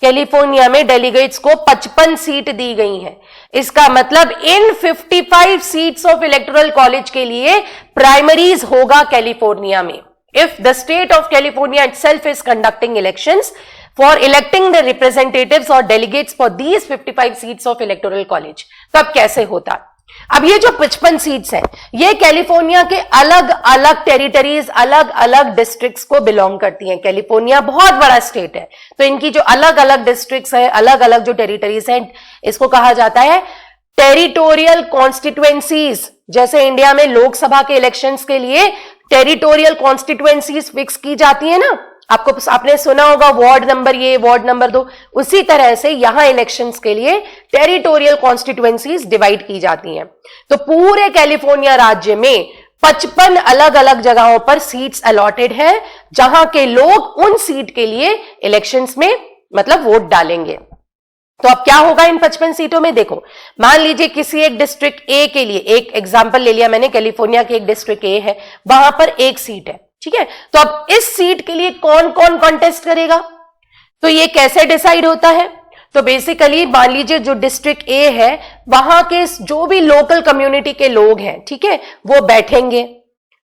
कैलिफोर्निया में डेलीगेट्स को 55 सीट दी गई है। इसका मतलब इन 55 सीट्स ऑफ इलेक्टोरल कॉलेज के लिए प्राइमरीज होगा कैलिफोर्निया में। If the state of California itself is conducting elections for electing the representatives or delegates for these 55 seats of electoral college। तो अब कैसे होता? अब ये जो 55 सीट्स हैं, ये कैलिफोर्निया के अलग अलग टेरिटरीज, अलग अलग डिस्ट्रिक्ट्स को बिलोंग करती हैं। कैलिफोर्निया बहुत बड़ा स्टेट है, तो इनकी जो अलग अलग डिस्ट्रिक्ट्स हैं, अलग अलग जो टेरिटरीज हैं, इसको कहा जाता है टेरिटोरियल कॉन्स्टिट्यूएंसीज। जैसे इंडिया में लोकसभा के इलेक्शंस के लिए टेरिटोरियल कॉन्स्टिट्यूएंसीज फिक्स की जाती है ना, आपने सुना होगा वार्ड नंबर ये, वार्ड नंबर 2। उसी तरह से यहां इलेक्शंस के लिए टेरिटोरियल कॉन्स्टिट्यूएंसीज डिवाइड की जाती हैं। तो पूरे कैलिफोर्निया राज्य में 55 अलग अलग जगहों पर सीट्स अलॉटेड है, जहां के लोग उन सीट के लिए इलेक्शंस में मतलब वोट डालेंगे। तो अब क्या होगा इन 55 सीटों में? देखो, मान लीजिए किसी एक डिस्ट्रिक्ट ए के लिए, एक एग्जांपल ले लिया मैंने, कैलिफोर्निया के एक डिस्ट्रिक्ट ए है, वहां पर 1 सीट है। ठीक है, तो अब इस सीट के लिए कौन कौन कॉन्टेस्ट करेगा? तो ये कैसे डिसाइड होता है? तो बेसिकली मान लीजिए जो डिस्ट्रिक्ट ए है, वहां के जो भी लोकल कम्युनिटी के लोग हैं, ठीक है, वो बैठेंगे।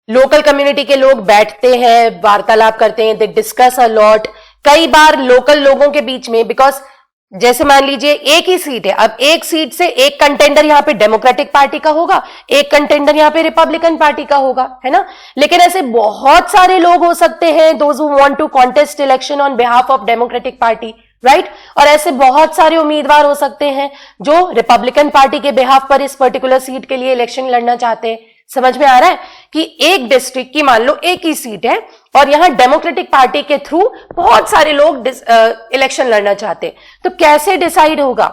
लोकल कम्युनिटी के लोग बैठते हैं, वार्तालाप करते हैं, दे डिस्कस अ लॉट। कई बार लोकल लोगों के बीच में, बिकॉज जैसे मान लीजिए एक ही सीट है, अब एक सीट से एक कंटेंडर यहां पे डेमोक्रेटिक पार्टी का होगा, एक कंटेंडर यहां पे रिपब्लिकन पार्टी का होगा, है ना। लेकिन ऐसे बहुत सारे लोग हो सकते हैं, those who want to contest election on behalf of Democratic Party, right. और ऐसे बहुत सारे उम्मीदवार हो सकते हैं जो रिपब्लिकन पार्टी के बिहाफ पर इस पर्टिकुलर सीट के लिए इलेक्शन लड़ना चाहते हैं, समझ में आ रहा है कि एक डिस्ट्रिक्ट की मान लो एक ही सीट है और यहां डेमोक्रेटिक पार्टी के थ्रू बहुत सारे लोग इलेक्शन लड़ना चाहते हैं, तो कैसे डिसाइड होगा?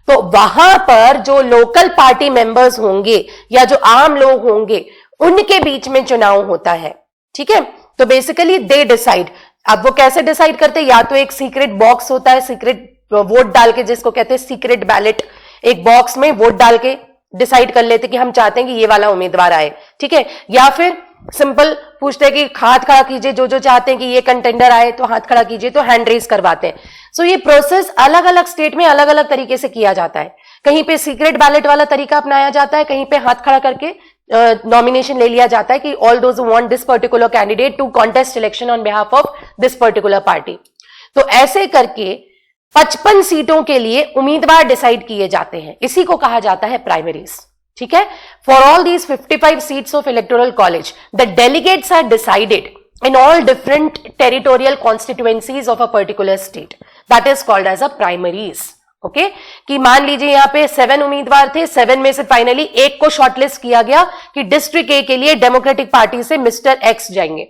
तो वहां पर जो लोकल पार्टी मेंबर्स होंगे या जो आम लोग होंगे उनके बीच में चुनाव होता है, ठीक है। तो बेसिकली दे डिसाइड। अब वो कैसे डिसाइड करते हैं? या तो एक सीक्रेट बॉक्स होता है, सीक्रेट वोट डाल के, जिसको कहते हैं सीक्रेट बैलेट, एक बॉक्स में वोट डाल के डिसाइड कर लेते कि हम चाहते हैं कि ये वाला उम्मीदवार आए, ठीक है। या फिर सिंपल पूछते हैं कि हाथ खड़ा कीजिए, जो जो चाहते हैं कि ये कंटेंडर आए तो हाथ खड़ा कीजिए, तो हैंड रेज करवाते हैं। सो ये प्रोसेस अलग अलग स्टेट में अलग अलग तरीके से किया जाता है। कहीं पे सीक्रेट बैलेट वाला तरीका अपनाया जाता है, कहीं पे हाथ खड़ा करके नॉमिनेशन ले लिया जाता है कि all those who want this particular candidate to contest election on behalf of this particular party. तो ऐसे करके 55 सीटों के लिए उम्मीदवार डिसाइड किए जाते हैं, इसी को कहा जाता है प्राइमरीज, ठीक है। For all these 55 seats of electoral college the delegates are decided in all different territorial constituencies of a particular state. That is called as a primaries. Okay? कि मान लीजिए यहाँ पे 7 उम्मीदवार थे, 7 में से फाइनली एक को शॉर्टलिस्ट किया गया कि डिस्ट्रिक्ट ए के लिए डेमोक्रेटिक पार्टी से मिस्टर एक्स जाएंगे।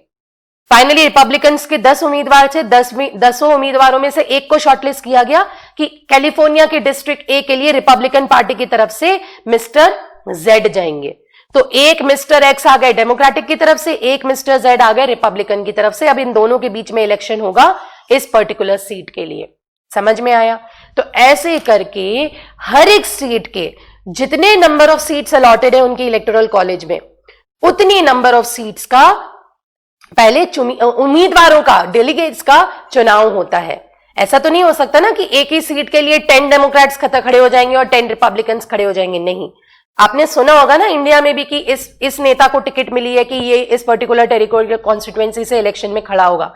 फाइनली रिपब्लिकन्स के 10 उम्मीदवार थे, 10 उम्मीदवारों में से एक को शॉर्टलिस्ट किया गया कि कैलिफोर्निया के डिस्ट्रिक्ट ए के लिए रिपब्लिकन पार्टी की तरफ से मिस्टर जेड जाएंगे। तो एक मिस्टर एक्स आ गए डेमोक्रेटिक की तरफ से, एक मिस्टर जेड आ गए रिपब्लिकन की तरफ से। अब इन दोनों के बीच में इलेक्शन होगा इस पर्टिकुलर सीट के लिए। समझ में आया? तो ऐसे करके हर एक सीट के जितने नंबर ऑफ सीट्स अलॉटेड है उनके इलेक्टोरल कॉलेज में, उतनी नंबर ऑफ सीट्स का पहले उम्मीदवारों का, डेलीगेट्स का चुनाव होता है। ऐसा तो नहीं हो सकता ना कि एक ही सीट के लिए 10 डेमोक्रेट्स खड़े हो जाएंगे और 10 रिपब्लिकन्स खड़े हो जाएंगे। नहीं, आपने सुना होगा ना इंडिया में भी कि इस नेता को टिकट मिली है कि ये इस पर्टिकुलर टेरिटोरियल कॉन्स्टिट्यूएंसी से इलेक्शन में खड़ा होगा।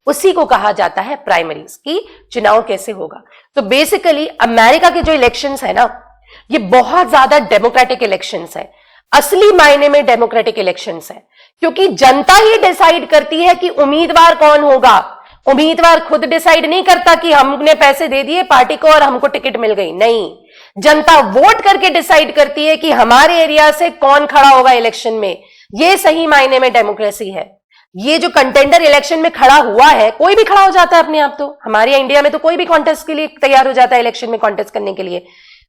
उसी को कहा जाता है प्राइमरीज की चुनाव कैसे होगा। तो बेसिकली अमेरिका के जो इलेक्शंस है ना, ये बहुत ज्यादा डेमोक्रेटिक इलेक्शंस है, असली मायने में डेमोक्रेटिक इलेक्शंस है, क्योंकि जनता ही डिसाइड करती है कि उम्मीदवार कौन होगा। उम्मीदवार खुद डिसाइड नहीं करता कि हमने पैसे दे दिए पार्टी को और हमको टिकट मिल गई। नहीं, जनता वोट करके डिसाइड करती है कि हमारे एरिया से कौन खड़ा होगा इलेक्शन में। ये सही मायने में डेमोक्रेसी है। ये जो कंटेंडर इलेक्शन में खड़ा हुआ है, कोई भी खड़ा हो जाता है अपने आप। तो हमारे इंडिया में तो कोई भी कॉन्टेस्ट के लिए तैयार हो जाता है इलेक्शन में कॉन्टेस्ट करने के लिए।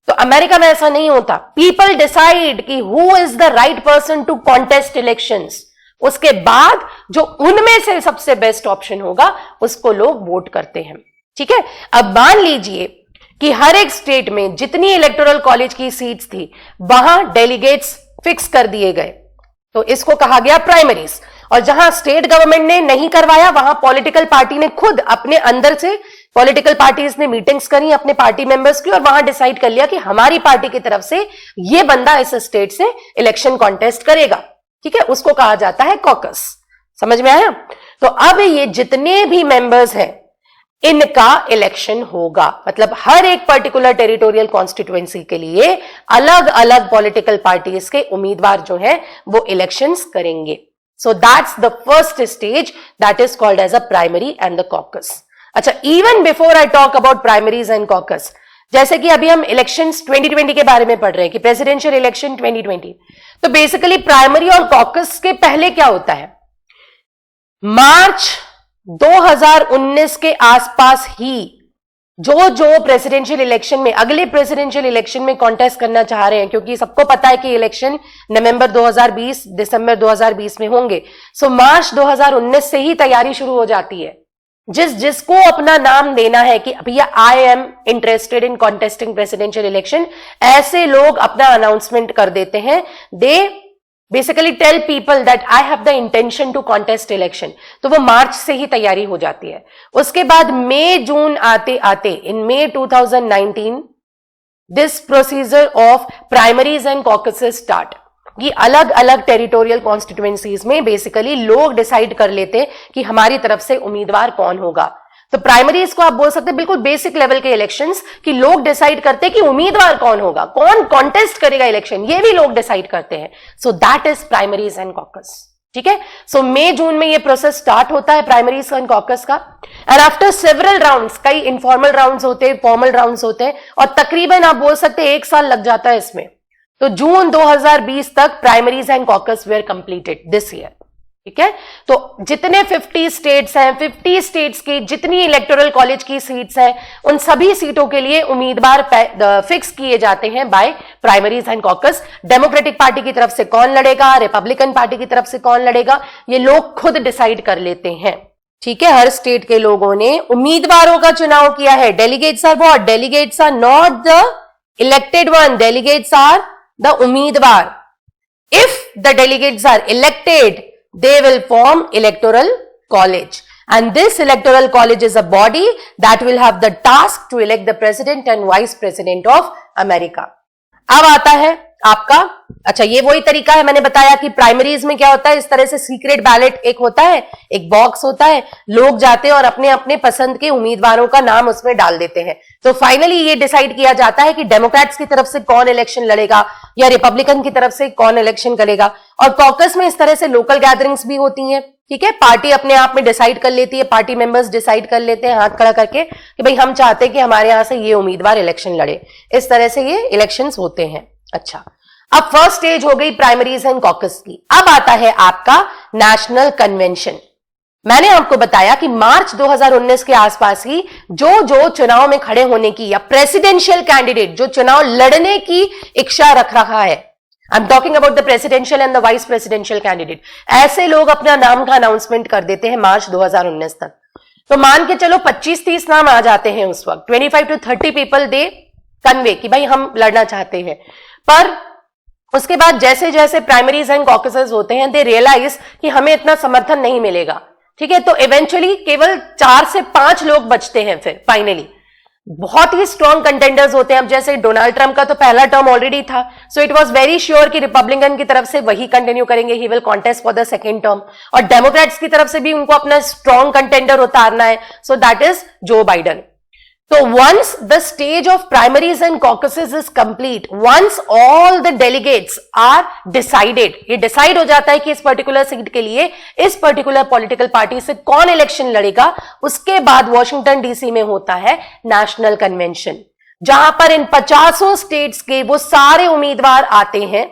तो अमेरिका में ऐसा नहीं होता। पीपल डिसाइड कि who is the right person to contest elections. उसके बाद जो उनमें से सबसे बेस्ट ऑप्शन होगा उसको लोग वोट करते हैं, ठीक है। अब मान लीजिए कि हर एक स्टेट में जितनी इलेक्टोरल कॉलेज की सीट्स थी वहां डेलीगेट्स फिक्स कर दिए गए, तो इसको कहा गया प्राइमरीज। और जहां स्टेट गवर्नमेंट ने नहीं करवाया, वहां पॉलिटिकल पार्टी ने खुद अपने अंदर से, पॉलिटिकल पार्टीज ने मीटिंग्स करी अपने पार्टी मेंबर्स की और वहां डिसाइड कर लिया कि हमारी पार्टी की तरफ से ये बंदा इस स्टेट से इलेक्शन कॉन्टेस्ट करेगा, ठीक है। उसको कहा जाता है कॉकस। समझ में आया? तो अब ये जितने भी मेंबर्स हैं इनका इलेक्शन होगा, मतलब हर एक पर्टिकुलर टेरिटोरियल कॉन्स्टिट्यूएंसी के लिए अलग अलग पॉलिटिकल पार्टीज के उम्मीदवार जो है वो इलेक्शंस करेंगे। So that's the first stage that is called as a primary and the caucus. अच्छा, even before I talk about primaries and caucus, जैसे कि अभी हम इलेक्शंस 2020 के बारे में पढ़ रहे हैं कि प्रेसिडेंशियल इलेक्शन 2020, तो बेसिकली प्राइमरी और कॉकस के पहले क्या होता है, मार्च 2019 के आसपास ही जो प्रेसिडेंशियल इलेक्शन में, अगले प्रेसिडेंशियल इलेक्शन में कॉन्टेस्ट करना चाह रहे हैं, क्योंकि सबको पता है कि इलेक्शन नवंबर 2020 दिसंबर 2020 में होंगे। सो मार्च 2019 से ही तैयारी शुरू हो जाती है। जिसको अपना नाम देना है कि भैया I am interested in contesting presidential election, ऐसे लोग अपना अनाउंसमेंट कर देते हैं। They basically tell people that I have the intention to contest election. तो वो मार्च से ही तैयारी हो जाती है। उसके बाद मई जून आते आते in May 2019 this procedure of primaries and caucuses start. ये अलग अलग टेरिटोरियल कॉन्स्टिट्यूएंसीज में बेसिकली लोग डिसाइड कर लेते हैं कि हमारी तरफ से उम्मीदवार कौन होगा। तो प्राइमरीज को आप बोल सकते हैं बिल्कुल बेसिक लेवल के इलेक्शंस, कि लोग डिसाइड करते हैं कि उम्मीदवार कौन होगा, कौन कॉन्टेस्ट करेगा इलेक्शन, ये भी लोग डिसाइड करते हैं। So that is primaries and caucus, ठीक है। सो मई जून में ये प्रोसेस स्टार्ट होता है प्राइमरीज एंड कॉकस का। एंड आफ्टर सेवरल राउंड्स, कई इनफॉर्मल राउंड्स होते हैं, फॉर्मल राउंड्स होते हैं, और तकरीबन आप बोल सकते हैं 1 साल लग जाता है इसमें। तो जून 2020 तक primaries and caucus were completed this year, ठीक है। तो जितने 50 स्टेट्स हैं, 50 स्टेट्स की जितनी इलेक्टोरल कॉलेज की सीट्स हैं, उन सभी सीटों के लिए उम्मीदवार फिक्स किए जाते हैं by primaries and caucus. Democratic party की तरफ से कौन लड़ेगा, रिपब्लिकन पार्टी की तरफ से कौन लड़ेगा, ये लोग खुद डिसाइड कर लेते हैं, ठीक है। हर स्टेट के लोगों ने उम्मीदवारों का चुनाव किया है। Delegates are what? Delegates are not the elected one, delegates are the उम्मीदवार। If the delegates are elected, they will form electoral college, and this electoral college is a body that will have the task to elect the president and vice president of America. अब आता है आपका, अच्छा ये वही तरीका है, मैंने बताया कि प्राइमरीज में क्या होता है, इस तरह से सीक्रेट बैलेट एक होता है, एक बॉक्स होता है, लोग जाते हैं और अपने अपने पसंद के उम्मीदवारों का नाम उसमें डाल देते हैं। तो फाइनली ये डिसाइड किया जाता है कि डेमोक्रेट्स की तरफ से कौन इलेक्शन लड़ेगा या रिपब्लिकन की तरफ से कौन इलेक्शन करेगा। और कॉकस में इस तरह से लोकल गैदरिंग्स भी होती हैं, ठीक है। पार्टी अपने आप में डिसाइड कर लेती है, पार्टी मेंबर्स डिसाइड कर लेते हैं हाथ खड़ा करके कि भाई हम चाहते हैं कि हमारे यहां से ये उम्मीदवार इलेक्शन लड़े। इस तरह से ये इलेक्शंस होते हैं। अच्छा, अब फर्स्ट स्टेज हो गई प्राइमरीज एंड कॉकस की। अब आता है आपका नेशनल कन्वेंशन। मैंने आपको बताया कि मार्च 2019 के आसपास ही जो चुनाव में खड़े होने की या प्रेसिडेंशियल कैंडिडेट जो चुनाव लड़ने की इच्छा रख रहा है, I am talking about the presidential and the vice presidential candidate, ऐसे लोग अपना नाम का अनाउंसमेंट कर देते हैं मार्च 2019 तक। तो मान के चलो 25-30 नाम आ जाते हैं उस वक्त, 25 to 30 पीपल दे कन्वे कि भाई हम लड़ना चाहते हैं। पर उसके बाद जैसे जैसे प्राइमरीज एंड कॉकसेस होते हैं, दे रियलाइज कि हमें इतना समर्थन नहीं मिलेगा, ठीक है। तो इवेंचुअली केवल 4 से 5 लोग बचते हैं। फिर फाइनली बहुत ही स्ट्रॉन्ग कंटेंडर्स होते हैं। अब जैसे डोनाल्ड ट्रंप का तो पहला टर्म ऑलरेडी था, so it was very sure कि रिपब्लिकन की तरफ से वही कंटिन्यू करेंगे, he will contest for the second term. और डेमोक्रेट्स की तरफ से भी उनको अपना स्ट्रॉन्ग कंटेंडर उतारना है, सो दैट इज जो Biden. So once the stage of primaries and caucuses is complete, once all the delegates are decided, ये decide हो जाता है कि इस particular सीट के लिए इस particular political party से कौन इलेक्शन लड़ेगा, उसके बाद वॉशिंगटन डीसी में होता है नेशनल कन्वेंशन, जहां पर इन 50 स्टेट्स के वो सारे उम्मीदवार आते हैं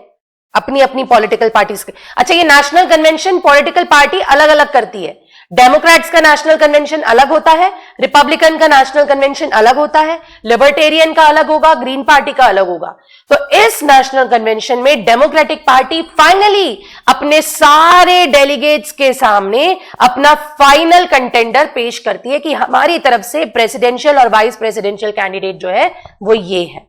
अपनी अपनी पॉलिटिकल पार्टीज के। अच्छा, ये नेशनल कन्वेंशन पॉलिटिकल पार्टी अलग अलग करती है। डेमोक्रेट्स का नेशनल कन्वेंशन अलग होता है, रिपब्लिकन का नेशनल कन्वेंशन अलग होता है, लिबर्टेरियन का अलग होगा, ग्रीन पार्टी का अलग होगा। तो इस नेशनल कन्वेंशन में डेमोक्रेटिक पार्टी फाइनली अपने सारे डेलीगेट्स के सामने अपना फाइनल कंटेंडर पेश करती है कि हमारी तरफ से प्रेसिडेंशियल और वाइस प्रेसिडेंशियल कैंडिडेट जो है वो ये है।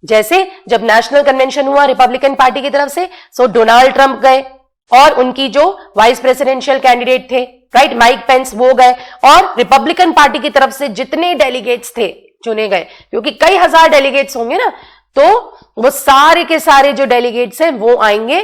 जैसे जब नेशनल कन्वेंशन हुआ रिपब्लिकन पार्टी की तरफ से, सो डोनाल्ड ट्रंप गए और उनकी जो वाइस प्रेसिडेंशियल कैंडिडेट थे, राइट, माइक पेंस, वो गए, और रिपब्लिकन पार्टी की तरफ से जितने डेलीगेट्स थे चुने गए, क्योंकि कई हजार डेलीगेट्स होंगे ना, तो वो सारे के सारे जो डेलीगेट्स हैं वो आएंगे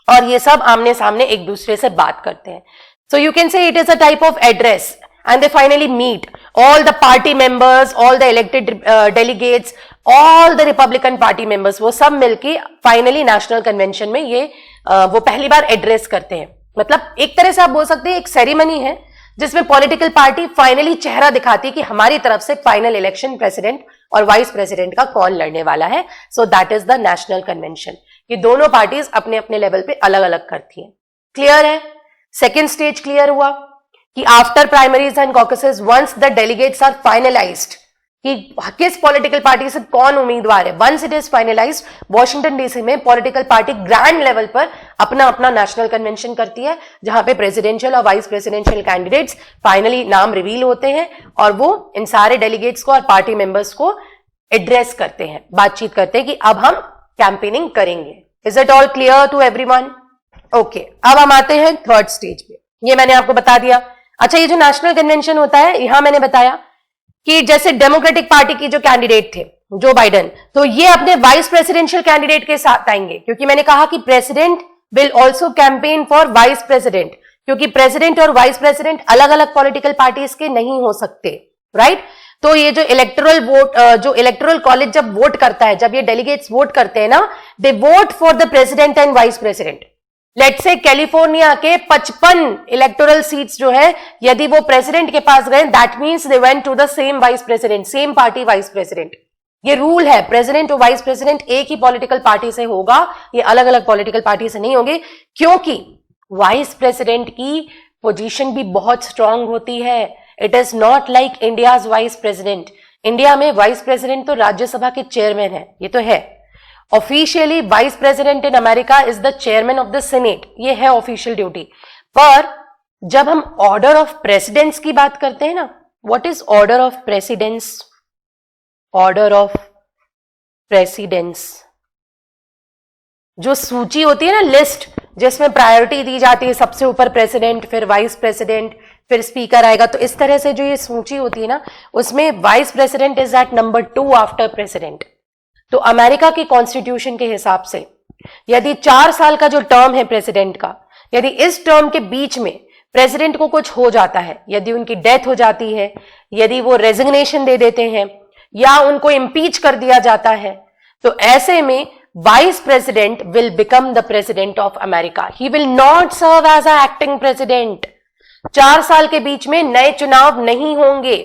और ये सब आमने सामने एक दूसरे से बात करते हैं। सो यू कैन से it is a type of address and they finally meet all the party members, all the elected delegates, all the Republican party members, वो सब मिलके फाइनली नेशनल कन्वेंशन में ये वो पहली बार एड्रेस करते हैं। मतलब एक तरह से आप बोल सकते हैं एक सेरेमनी है जिसमें पॉलिटिकल पार्टी फाइनली चेहरा दिखाती है कि हमारी तरफ से फाइनल इलेक्शन प्रेसिडेंट और वाइस प्रेसिडेंट का कौन लड़ने वाला है। So that is the national convention. ये दोनों पार्टीज अपने अपने लेवल पे अलग अलग करती हैं। क्लियर है? सेकेंड स्टेज क्लियर हुआ कि after primaries and caucuses once the delegates are finalized कि किस पॉलिटिकल पार्टी से कौन उम्मीदवार है, once it is finalized, Washington DC में पॉलिटिकल पार्टी ग्रैंड लेवल पर अपना अपना नेशनल कन्वेंशन करती है, जहां पे प्रेसिडेंशियल और वाइस प्रेसिडेंशियल कैंडिडेट्स फाइनली नाम रिवील होते हैं और वो इन सारे डेलीगेट्स को और पार्टी मेंबर्स को एड्रेस करते हैं, बातचीत करते हैं कि अब हम कैंपेनिंग करेंगे। Is it all clear to everyone? Okay, अब हम आते हैं थर्ड स्टेज पे। ये मैंने आपको बता दिया। अच्छा, ये जो नेशनल कन्वेंशन होता है, यहां मैंने बताया कि जैसे डेमोक्रेटिक पार्टी की जो कैंडिडेट थे जो बाइडन, तो ये अपने वाइस प्रेसिडेंशियल कैंडिडेट के साथ आएंगे, क्योंकि मैंने कहा कि president will also campaign for vice president, क्योंकि प्रेसिडेंट और वाइस प्रेसिडेंट अलग अलग पॉलिटिकल पार्टीज के नहीं हो सकते, राइट। तो ये जो इलेक्टोरल वोट, जो इलेक्टोरल कॉलेज जब वोट करता है, जब ये डेलीगेट्स वोट करते हैं ना, they vote for the president and vice president. Let's say California के 55 इलेक्टोरल सीट्स जो है, यदि वो प्रेसिडेंट के पास गए, that means they went to the same vice president, same party vice president. ये रूल है, प्रेसिडेंट और वाइस प्रेसिडेंट एक ही पॉलिटिकल पार्टी से होगा, ये अलग अलग पॉलिटिकल पार्टी से नहीं होंगे, क्योंकि वाइस प्रेसिडेंट की पोजीशन भी बहुत स्ट्रांग होती है. It is not like India's vice president. India में वाइस प्रेसिडेंट तो राज्यसभा के चेयरमैन है, ये तो है. Officially vice president in America is the chairman of the senate, ये है ऑफिशियल ड्यूटी. पर जब हम ऑर्डर ऑफ प्रेसिडेंट्स की बात करते हैं ना, what is order of presidents? Order of presidents जो सूची होती है ना, लिस्ट, जिसमें प्रायोरिटी दी जाती है, सबसे ऊपर प्रेसिडेंट, फिर वाइस प्रेसिडेंट, फिर स्पीकर आएगा. तो इस तरह से जो ये सूची होती है ना, उसमें vice president is at number 2 after president. तो अमेरिका की कॉन्स्टिट्यूशन के हिसाब से यदि 4 साल का जो टर्म है प्रेसिडेंट का, यदि इस टर्म के बीच में प्रेसिडेंट को कुछ हो जाता है, यदि उनकी डेथ हो जाती है, यदि वो रेजिग्नेशन दे देते हैं या उनको इम्पीच कर दिया जाता है, तो ऐसे में vice president will become the president of America. He will not serve as a acting president. 4 साल के बीच में नए चुनाव नहीं होंगे.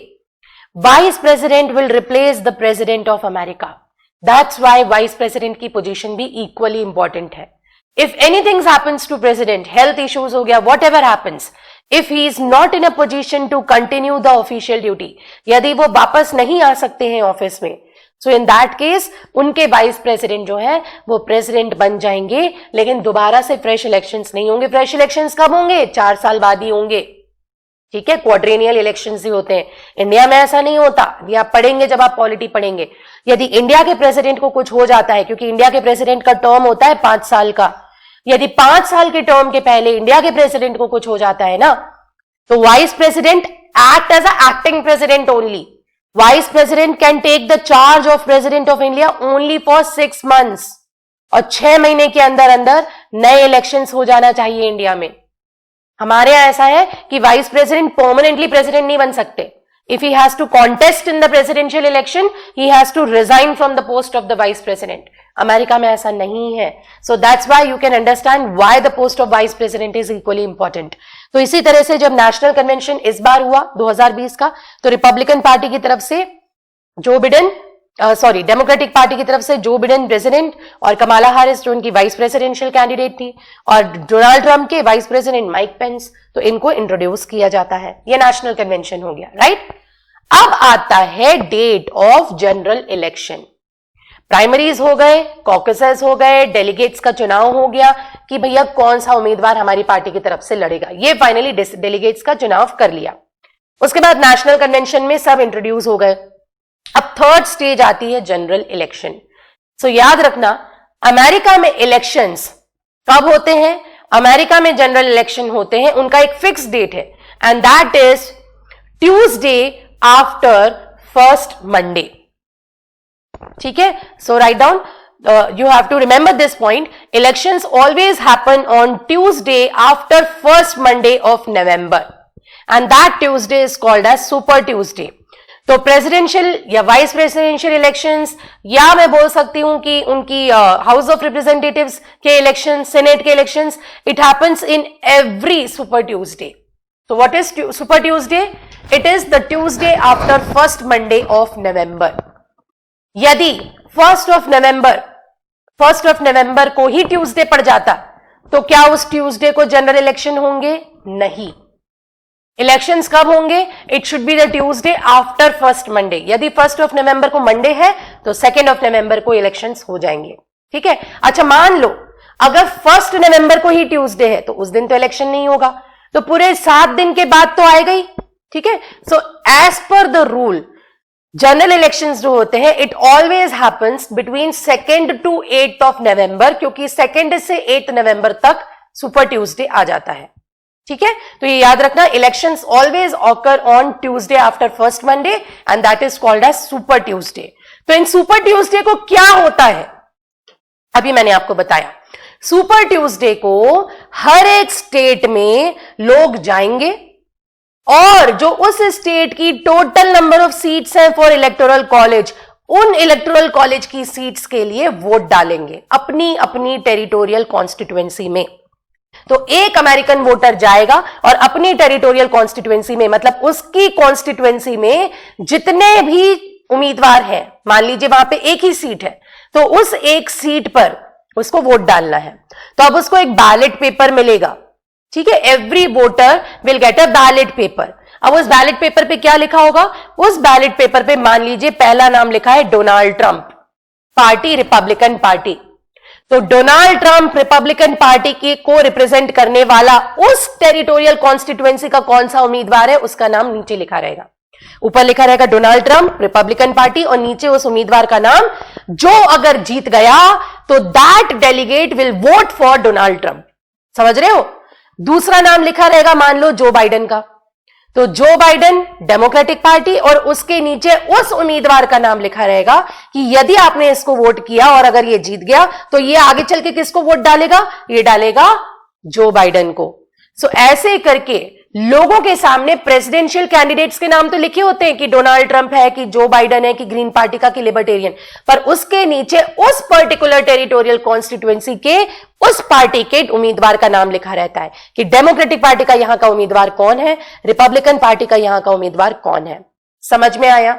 Vice president will replace the president of America. That's why vice president की पोजीशन भी इक्वली इंपॉर्टेंट है. If anything happens to president, health issues हो गया, whatever happens, if he is not in a position to continue the official duty, यदि वो वापस नहीं आ सकते हैं ऑफिस में, so in that case उनके वाइस प्रेसिडेंट जो है वो प्रेसिडेंट बन जाएंगे, लेकिन दोबारा से फ्रेश इलेक्शंस नहीं होंगे. फ्रेश इलेक्शंस कब होंगे? 4 साल बाद ही होंगे. ठीक है, क्वाड्रेनियल इलेक्शंस ही होते हैं. इंडिया में ऐसा नहीं होता. ये आप पढ़ेंगे जब आप पॉलिटी पढ़ेंगे. यदि इंडिया के प्रेसिडेंट को कुछ हो जाता है, क्योंकि इंडिया के प्रेसिडेंट का टर्म होता है 5 साल का, यदि 5 साल के टर्म के पहले इंडिया के प्रेसिडेंट को कुछ हो जाता है ना, तो vice president act as a acting president only. Vice president can take the charge of president of India only for 6 months. और 6 महीने के अंदर अंदर नए इलेक्शंस हो जाना चाहिए इंडिया में. हमारे यहां ऐसा है कि वाइस प्रेसिडेंट परमानेंटली प्रेसिडेंट नहीं बन सकते. If he has to contest in the presidential election, he has to resign from the post of the vice president. America में ऐसा नहीं है. So that's why you can understand why the post of vice president is equally important. तो इसी तरह से जब national convention इस बार हुआ 2020 का, तो रिपब्लिकन पार्टी की तरफ से जो बिडेन, डेमोक्रेटिक पार्टी की तरफ से जो बिडेन प्रेसिडेंट और कमाला हैरिस जो उनकी वाइस प्रेसिडेंशियल कैंडिडेट थी, और डोनाल्ड ट्रंप के वाइस प्रेसिडेंट माइक पेंस, तो इनको इंट्रोड्यूस किया जाता है. ये नेशनल कन्वेंशन हो गया, राइट. अब आता है date of general election. Primaries हो गए, कॉकसेस हो गए, डेलीगेट्स का चुनाव हो गया कि भैया कौन सा उम्मीदवार हमारी पार्टी की तरफ से लड़ेगा. ये फाइनली डेलीगेट्स का चुनाव कर लिया. उसके बाद नेशनल कन्वेंशन में सब इंट्रोड्यूस हो गए. अब थर्ड स्टेज आती है जनरल इलेक्शन. सो याद रखना, अमेरिका में इलेक्शंस कब होते हैं? अमेरिका में जनरल इलेक्शन होते हैं, उनका एक फिक्स डेट है, and that is Tuesday after first Monday. ठीक है, so right down, you have to remember this point. Elections always happen on Tuesday after first Monday of November, and that Tuesday is called as Super Tuesday. तो presidential या vice presidential elections, या मैं बोल सकती हूं कि उनकी house of representatives के इलेक्शन, सेनेट के elections, it happens in every super Tuesday. तो what is super Tuesday? It is the Tuesday after first Monday of November. यदि फर्स्ट ऑफ नवंबर को ही ट्यूसडे पड़ जाता, तो क्या उस ट्यूसडे को जनरल इलेक्शन होंगे? नहीं. इलेक्शंस कब होंगे? It should be the Tuesday after first Monday. यदि 1 ऑफ नवंबर को मंडे है, तो 2 ऑफ नवंबर को इलेक्शंस हो जाएंगे. ठीक है. अच्छा, मान लो अगर 1 नवंबर को ही ट्यूसडे है, तो उस दिन तो इलेक्शन नहीं होगा, तो पूरे 7 दिन के बाद तो आएगा ही. ठीक है. So as per the rule, general elections जो होते हैं, it always happens between 2 to 8 of November, क्योंकि 2 से 8 नवंबर तक सुपर ट्यूसडे आ जाता है. ठीक है. तो ये याद रखना, elections always occur on Tuesday after first Monday, and that is called as super Tuesday. तो इन सुपर ट्यूसडे को क्या होता है, अभी मैंने आपको बताया. सुपर ट्यूसडे को हर एक स्टेट में लोग जाएंगे, और जो उस स्टेट की टोटल नंबर ऑफ सीट्स हैं फॉर इलेक्टोरल कॉलेज, उन इलेक्टोरल कॉलेज की सीट्स के लिए वोट डालेंगे अपनी अपनी टेरिटोरियल कॉन्स्टिट्यूएंसी में. तो एक अमेरिकन वोटर जाएगा और अपनी टेरिटोरियल कॉन्स्टिट्यूएंसी में, मतलब उसकी कॉन्स्टिट्यूएंसी में जितने भी उम्मीदवार है, मान लीजिए वहां पे एक ही सीट है, तो उस एक सीट पर उसको वोट डालना है, तो अब उसको एक बैलेट पेपर मिलेगा, ठीक है। Every voter will get a ballot paper. अब उस बैलेट पेपर पे क्या लिखा होगा? उस बैलेट पेपर पे मान लीजिए पहला नाम लिखा है Donald Trump, party Republican party. तो डोनाल्ड ट्रंप रिपब्लिकन पार्टी के को रिप्रेजेंट करने वाला उस टेरिटोरियल कॉन्स्टिट्यूएंसी का कौन सा उम्मीदवार है, उसका नाम नीचे लिखा रहेगा। ऊपर लिखा रहेगा डोनाल्ड ट्रंप रिपब्लिकन पार्टी और नीचे उस उम्मीदवार का नाम, जो अगर जीत गया तो that delegate will vote for Donald Trump. समझ रहे हो? दूसरा नाम लिखा रहेगा मान लो जो बाइडेन का, तो जो बाइडेन डेमोक्रेटिक पार्टी, और उसके नीचे उस उम्मीदवार का नाम लिखा रहेगा कि यदि आपने इसको वोट किया और अगर ये जीत गया तो ये आगे चल के किसको वोट डालेगा? ये डालेगा जो बाइडेन को। सो ऐसे करके लोगों के सामने प्रेसिडेंशियल कैंडिडेट्स के नाम तो लिखे होते हैं कि डोनाल्ड ट्रंप है, कि जो बाइडेन है, कि ग्रीन पार्टी का, कि लिबर्टेरियन, पर उसके नीचे उस पर्टिकुलर टेरिटोरियल कॉन्स्टिट्यूएंसी के उस पार्टी के उम्मीदवार का नाम लिखा रहता है कि डेमोक्रेटिक पार्टी का यहां का उम्मीदवार कौन है, रिपब्लिकन पार्टी का यहां का उम्मीदवार कौन है। समझ में आया?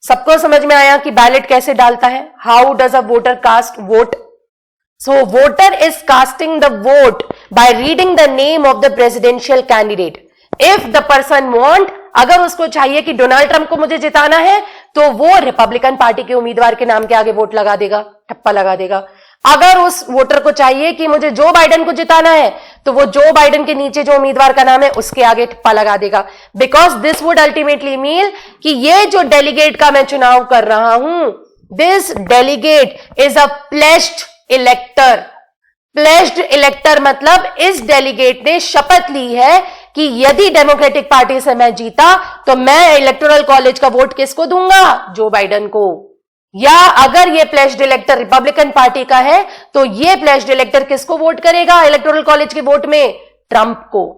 सबको समझ में आया कि बैलेट कैसे डालता है? How does a voter cast vote? So voter is casting the vote by reading the name of the presidential candidate. If the person want, अगर उसको चाहिए कि डोनाल्ड ट्रंप को मुझे जिताना है, तो वो रिपब्लिकन पार्टी के उम्मीदवार के नाम के आगे वोट लगा देगा, ठप्पा लगा देगा। अगर उस वोटर को चाहिए कि मुझे जो बाइडेन को जिताना है, तो वो जो बाइडेन के नीचे जो उम्मीदवार का नाम है उसके आगे ठप्पा लगा देगा। Because this would ultimately mean कि ये जो डेलीगेट का मैं चुनाव कर रहा हूं, this delegate is a placed इलेक्टर। Placed इलेक्टर मतलब इस डेलीगेट ने शपथ ली है कि यदि डेमोक्रेटिक पार्टी से मैं जीता तो मैं इलेक्टोरल कॉलेज का वोट किसको दूंगा? जो बाइडेन को। या अगर ये प्लेस्ड इलेक्टर रिपब्लिकन पार्टी का है तो ये प्लेस्ड इलेक्टर किसको वोट करेगा इलेक्टोरल कॉलेज के वोट में? ट्रंप को।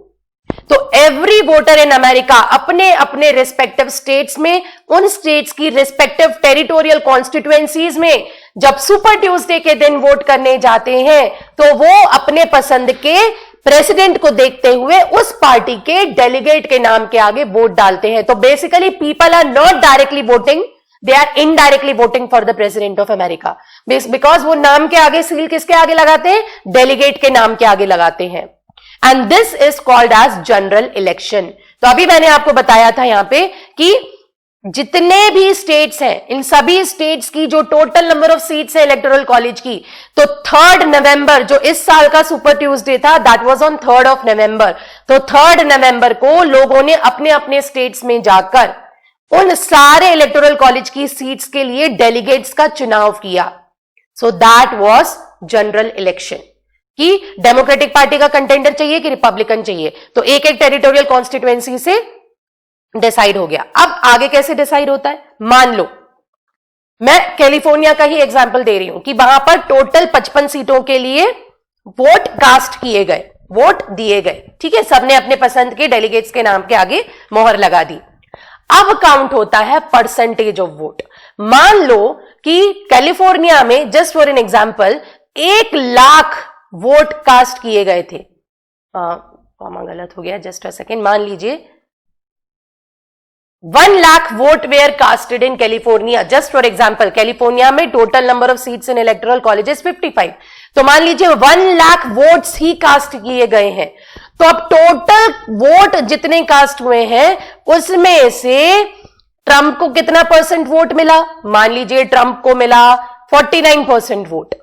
तो एवरी वोटर इन अमेरिका अपने अपने रिस्पेक्टिव स्टेट्स में, उन स्टेट्स की रिस्पेक्टिव टेरिटोरियल कॉन्स्टिट्यूएंसीज में जब सुपर ट्यूसडे के दिन वोट करने जाते हैं, तो वो अपने पसंद के प्रेसिडेंट को देखते हुए उस पार्टी के डेलीगेट के नाम के आगे वोट डालते हैं। तो basically people are not directly voting, they are indirectly voting for the president of America, because वो नाम के आगे सील किसके आगे लगाते हैं? डेलीगेट के नाम के आगे लगाते हैं। And this is called as general election. तो अभी मैंने आपको बताया था यहां पे कि जितने भी स्टेट्स हैं, इन सभी स्टेट्स की जो टोटल नंबर ऑफ सीट्स है इलेक्टोरल कॉलेज की, तो 3 नवंबर जो इस साल का सुपर ट्यूसडे था, दैट वाज ऑन 3 नवंबर। तो 3 नवंबर को लोगों ने अपने अपने स्टेट्स में जाकर उन सारे इलेक्टोरल कॉलेज की सीट्स के लिए डेलीगेट्स का चुनाव किया। So that was general election कि डेमोक्रेटिक पार्टी का कंटेंडर चाहिए कि रिपब्लिकन चाहिए, तो एक एक टेरिटोरियल कॉन्स्टिट्यूएंसी से डिसाइड हो गया। अब आगे कैसे डिसाइड होता है? मान लो मैं कैलिफोर्निया का ही एग्जांपल दे रही हूं कि वहां पर टोटल 55 सीटों के लिए वोट कास्ट किए गए, वोट दिए गए, ठीक है, सबने अपने पसंद के डेलीगेट्स के नाम के आगे मोहर लगा दी। अब काउंट होता है परसेंटेज ऑफ वोट। मान लो कि कैलिफोर्निया में, just for an example, 1 lakh vote cast किए गए थे। कॉमा गलत हो गया, जस्ट अ सेकेंड। मान लीजिए 1 lakh vote were casted in California, just for example. California में total number of seats in electoral colleges 55, तो मान लीजिए 1 लाख वोट्स ही कास्ट किए गए हैं। तो अब टोटल वोट जितने कास्ट हुए हैं उसमें से ट्रंप को कितना परसेंट वोट मिला? मान लीजिए ट्रंप को मिला 49% वोट।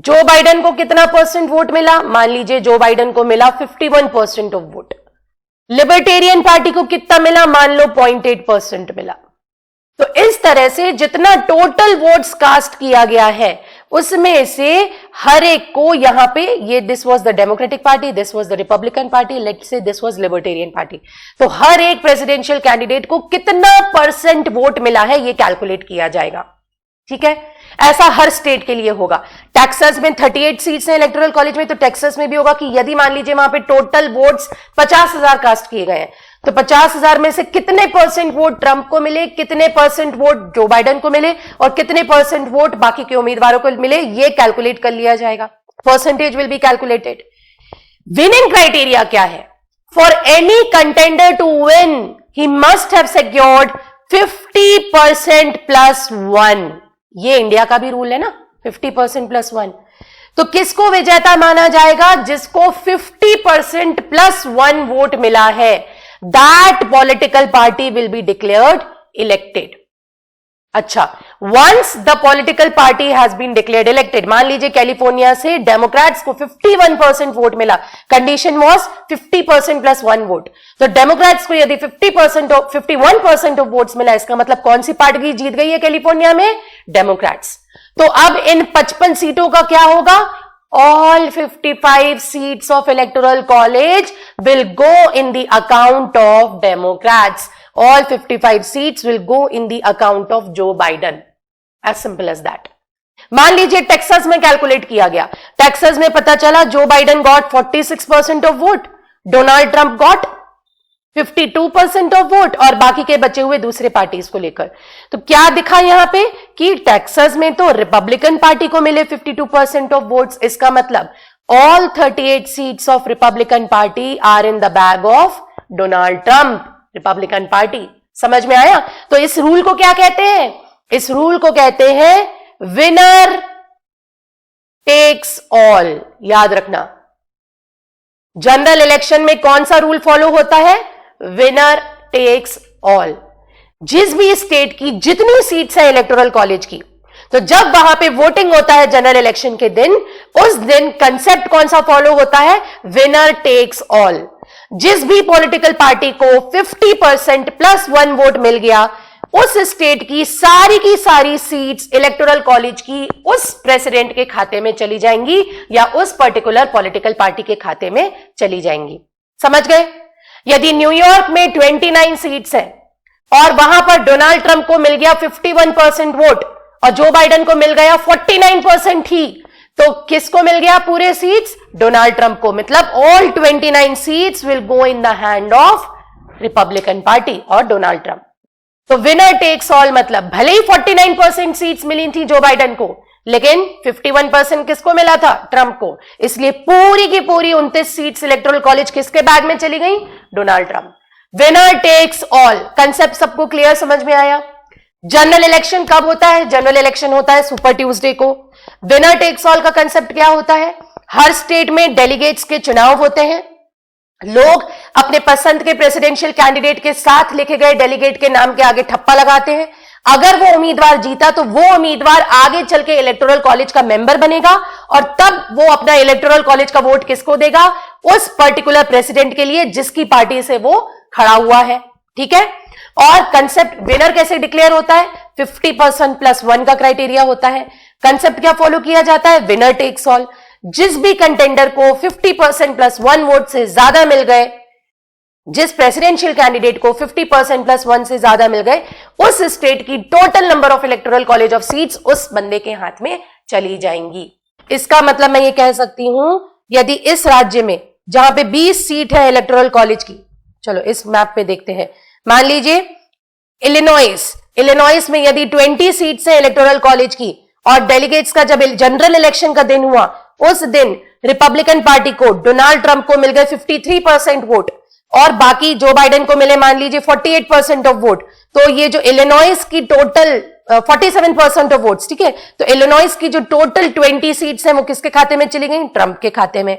जो बाइडेन को कितना परसेंट वोट मिला? मान लीजिए जो बाइडेन को मिला 51% ऑफ वोट। लिबर्टेरियन पार्टी को कितना मिला? मान लो 0.8% मिला। तो इस तरह से जितना टोटल वोट्स कास्ट किया गया है उसमें से हर एक को यहां पे, ये this was the Democratic party, this was the Republican party, let's say this was libertarian party, तो हर एक प्रेसिडेंशियल कैंडिडेट को कितना परसेंट वोट मिला है ये कैलकुलेट किया जाएगा। ठीक है, ऐसा हर स्टेट के लिए होगा। टेक्सास में 38 सीट्स हैं इलेक्टोरल कॉलेज में, तो टेक्सास में भी होगा कि यदि मान लीजिए वहां पे टोटल वोट्स 50,000 कास्ट किए गए हैं, तो 50,000 में से कितने परसेंट वोट ट्रंप को मिले, कितने परसेंट वोट जो बाइडेन को मिले और कितने परसेंट वोट बाकी के उम्मीदवारों को मिले, ये कैलकुलेट कर लिया जाएगा। Percentage will be calculated. Winning criteria क्या है? For any contender to win he must have secured 50% plus 1, ये इंडिया का भी रूल है ना, 50% प्लस 1। तो किसको विजेता माना जाएगा? जिसको 50% प्लस 1 वोट मिला है, that political party will be declared elected. अच्छा, once the political party has been declared elected, मान लीजिए कैलिफोर्निया से डेमोक्रेट्स को 51% वोट मिला, कंडीशन वाज 50% प्लस 1 वोट। तो डेमोक्रेट्स को यदि 51% ऑफ वोट्स मिला, इसका मतलब कौन सी पार्टी जीत गई है कैलिफोर्निया में? डेमोक्रेट्स। तो अब इन 55 सीटों का क्या होगा? All 55 seats of electoral college will go in the account of Democrats. All 55 seats will go in the account of Joe Biden. As simple as that. मान लीजिए टेक्सास में कैलकुलेट किया गया, टेक्सास में पता चला जो Biden got 46% of vote, Donald Trump got 52% of vote, और बाकी के बचे हुए दूसरे पार्टीज को लेकर। तो क्या दिखा यहां पे कि टेक्सास में तो रिपब्लिकन पार्टी को मिले 52% ऑफ वोट्स। इसका मतलब all 38 seats of Republican party are in the bag of Donald Trump, Republican party. समझ में आया? तो इस रूल को क्या कहते हैं? इस रूल को कहते हैं विनर टेक्स ऑल। याद रखना, जनरल इलेक्शन में कौन सा रूल फॉलो होता है? Winner takes all. जिस भी स्टेट की जितनी सीट्स है इलेक्टोरल कॉलेज की, तो जब वहां पे वोटिंग होता है जनरल इलेक्शन के दिन, उस दिन कंसेप्ट कौन सा फॉलो होता है? Winner takes all. जिस भी पॉलिटिकल पार्टी को 50% प्लस 1 वोट मिल गया, उस स्टेट की सारी सीट्स इलेक्टोरल कॉलेज की उस प्रेसिडेंट के खाते में चली जाएंगी या उस पर्टिकुलर पॉलिटिकल पार्टी के खाते में चली जाएंगी। समझ गए? यदि न्यूयॉर्क में 29 सीट्स हैं और वहां पर डोनाल्ड ट्रंप को मिल गया 51% वोट और जो बाइडन को मिल गया 49% ही, तो किसको मिल गया पूरे सीट्स? डोनाल्ड ट्रंप को। मतलब all 29 seats will go in the hand of Republican party और डोनाल्ड ट्रंप। तो विनर टेक्स ऑल मतलब भले ही 49% सीट्स मिली थी जो बाइडन को, लेकिन 51% किसको मिला था? ट्रंप को। इसलिए पूरी की पूरी 29 सीट्स इलेक्टोरल कॉलेज किसके बैग में चली गई? Donald Trump. Winner takes all concept सबको क्लियर समझ में आया? जनरल इलेक्शन कब होता है? जनरल इलेक्शन होता है सुपर ट्यूसडे को। विनर टेक्स ऑल का कंसेप्ट क्या होता है? हर स्टेट में डेलीगेट्स के चुनाव होते हैं, लोग अपने पसंद के प्रेसिडेंशियल कैंडिडेट के साथ लिखे गए डेलीगेट के नाम के आगे ठप्पा लगाते हैं। अगर वो उम्मीदवार जीता तो वो उम्मीदवार आगे चल के इलेक्टोरल कॉलेज का मेंबर बनेगा और तब वो अपना इलेक्टोरल कॉलेज का वोट किसको देगा? उस पर्टिकुलर प्रेसिडेंट के लिए जिसकी पार्टी से वो खड़ा हुआ है। ठीक है? और कंसेप्ट विनर कैसे डिक्लेयर होता है? 50% प्लस 1 का क्राइटेरिया होता है। कंसेप्ट क्या फॉलो किया जाता है? Winner takes all. जिस भी कंटेंडर को 50% प्लस 1 वोट से ज्यादा मिल गए, जिस प्रेसिडेंशियल कैंडिडेट को 50% प्लस 1 से ज्यादा मिल गए, उस स्टेट की total number of electoral college of seats उस बंदे के हाथ में चली जाएंगी। इसका मतलब मैं ये कह सकती हूं, यदि इस राज्य में जहां पे 20 सीट है इलेक्टोरल कॉलेज की, चलो इस मैप पे देखते हैं, मान लीजिए इलिनॉइस में यदि 20 सीट्स है इलेक्टोरल कॉलेज की और डेलीगेट्स का जब जनरल इलेक्शन का दिन हुआ, उस दिन रिपब्लिकन पार्टी को डोनाल्ड ट्रंप को मिल गए 53% वोट और बाकी जो बाइडेन को मिले मान लीजिए 48% ऑफ वोट, तो ये जो इलिनॉइस की टोटल 47% ऑफ वोट्स, ठीक है, तो इलिनॉइस की जो टोटल 20 सीट्स हैं वो किसके खाते में चली गई? ट्रंप के खाते में।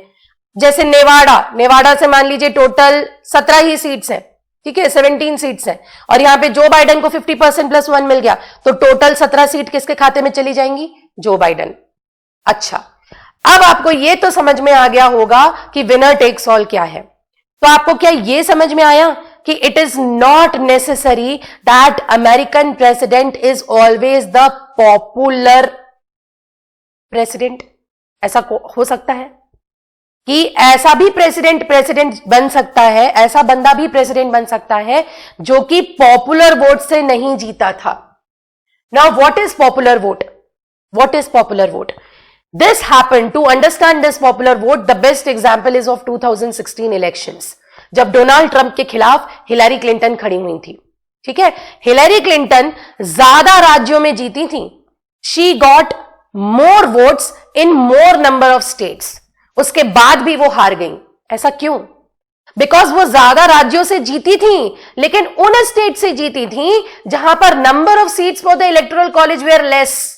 जैसे नेवाडा से मान लीजिए टोटल 17 ही सीट्स हैं, ठीक है, 17 सीट्स हैं और यहां पे जो बाइडेन को 50% प्लस 1 मिल गया, तो टोटल 17 सीट किसके खाते में चली जाएंगी? Joe Biden. अच्छा, अब आपको ये तो समझ में आ गया होगा कि विनर टेक्स ऑल क्या है। तो आपको क्या ये समझ में आया कि it is not necessary that American president is always the popular president? ऐसा हो सकता है कि ऐसा भी प्रेसिडेंट बन सकता है, ऐसा बंदा भी प्रेसिडेंट बन सकता है जो कि पॉपुलर वोट से नहीं जीता था। Now what is popular vote? What is popular vote? This happened, to understand this popular vote, the best example is of 2016 elections, जब डोनाल्ड ट्रंप के खिलाफ हिलरी क्लिंटन खड़ी हुई थी। ठीक है, हिलरी क्लिंटन ज्यादा राज्यों में जीती थी। She got more votes in more number of states, उसके बाद भी वो हार गई। ऐसा क्यों? बिकॉज वो ज्यादा राज्यों से जीती थी, लेकिन उन स्टेट से जीती थी जहां पर number of seats for the electoral college were less.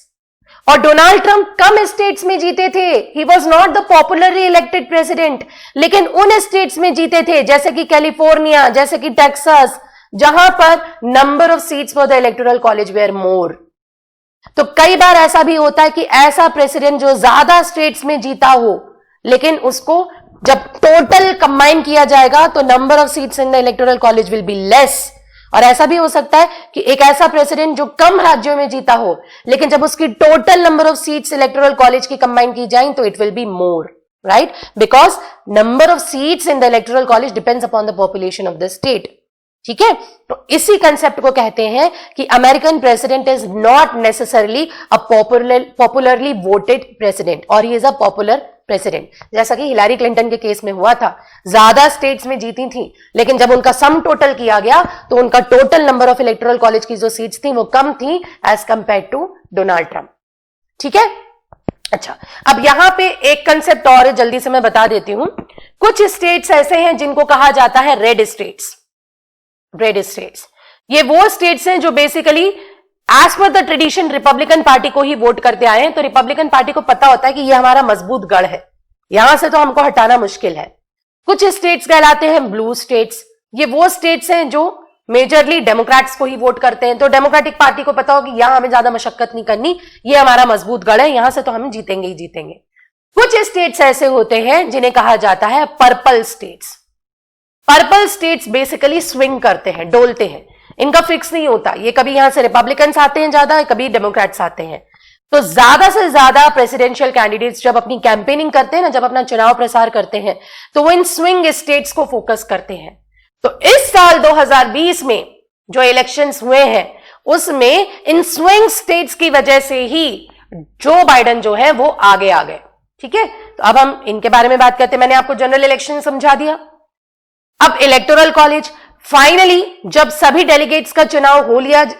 और डोनाल्ड ट्रंप कम स्टेट्स में जीते थे, he was not the popularly elected president, लेकिन उन स्टेट्स में जीते थे जैसे कि कैलिफोर्निया, जैसे कि टेक्सास, जहां पर number of seats for the electoral college were more. तो कई बार ऐसा भी होता है कि ऐसा प्रेसिडेंट जो ज्यादा स्टेट्स में जीता हो, लेकिन उसको जब टोटल कंबाइन किया जाएगा तो number of seats in the electoral college will be less. और ऐसा भी हो सकता है कि एक ऐसा प्रेसिडेंट जो कम राज्यों में जीता हो, लेकिन जब उसकी total number of seats electoral college की कंबाइन की जाए तो it will be more, right? Because number of seats in the electoral college depends upon the population of the state. ठीक है, तो इसी कंसेप्ट को कहते हैं कि American president is not necessarily a popularly voted president, और he is a popular president. जैसा कि हिलारी क्लिंटन के केस में हुआ था, ज्यादा स्टेट्स में जीती थी, लेकिन जब उनका सम टोटल किया गया तो उनका total number of electoral college की जो सीट्स थी वो कम थी as compare to Donald Trump. ठीक है, अच्छा, अब यहां पे एक कंसेप्ट और है, जल्दी से मैं बता देती हूं। कुछ स्टेट्स ऐसे हैं जिनको कहा जाता है रेड स्टेट्स। रेड स्टेट्स, ये वो स्टेट्स हैं जो basically as per the tradition Republican party को ही वोट करते आए हैं। तो रिपब्लिकन पार्टी को पता होता है कि ये हमारा मजबूत गढ़ है, यहां से तो हमको हटाना मुश्किल है। कुछ स्टेट्स कहलाते हैं ब्लू स्टेट्स। ये वो स्टेट्स हैं जो मेजरली डेमोक्रेट्स को ही वोट करते हैं। तो डेमोक्रेटिक पार्टी को पता हो कि यहां हमें ज्यादा मशक्कत नहीं करनी, ये हमारा मजबूत गढ़ है, यहां से तो हम जीतेंगे ही जीतेंगे। कुछ स्टेट्स ऐसे होते हैं जिन्हें कहा जाता है purple states. Purple states basically swing करते हैं, डोलते हैं, इनका फिक्स नहीं होता। ये कभी यहां से रिपब्लिकन्स आते हैं ज्यादा, कभी डेमोक्रेट्स आते हैं। तो ज्यादा से ज्यादा प्रेसिडेंशियल कैंडिडेट्स जब अपनी कैंपेनिंग करते हैं ना, जब अपना चुनाव प्रसार करते हैं, तो वो इन स्विंग स्टेट्स को फोकस करते हैं। तो इस साल 2020 में जो इलेक्शंस हुए हैं, उसमें इन स्विंग स्टेट्स की वजह से ही जो बाइडेन जो है वो आगे आ गए। ठीक है, तो अब हम इनके बारे में बात करते हैं। मैंने आपको जनरल इलेक्शन समझा दिया। अब इलेक्टोरल कॉलेज, फाइनली जब सभी डेलीगेट्स का चुनाव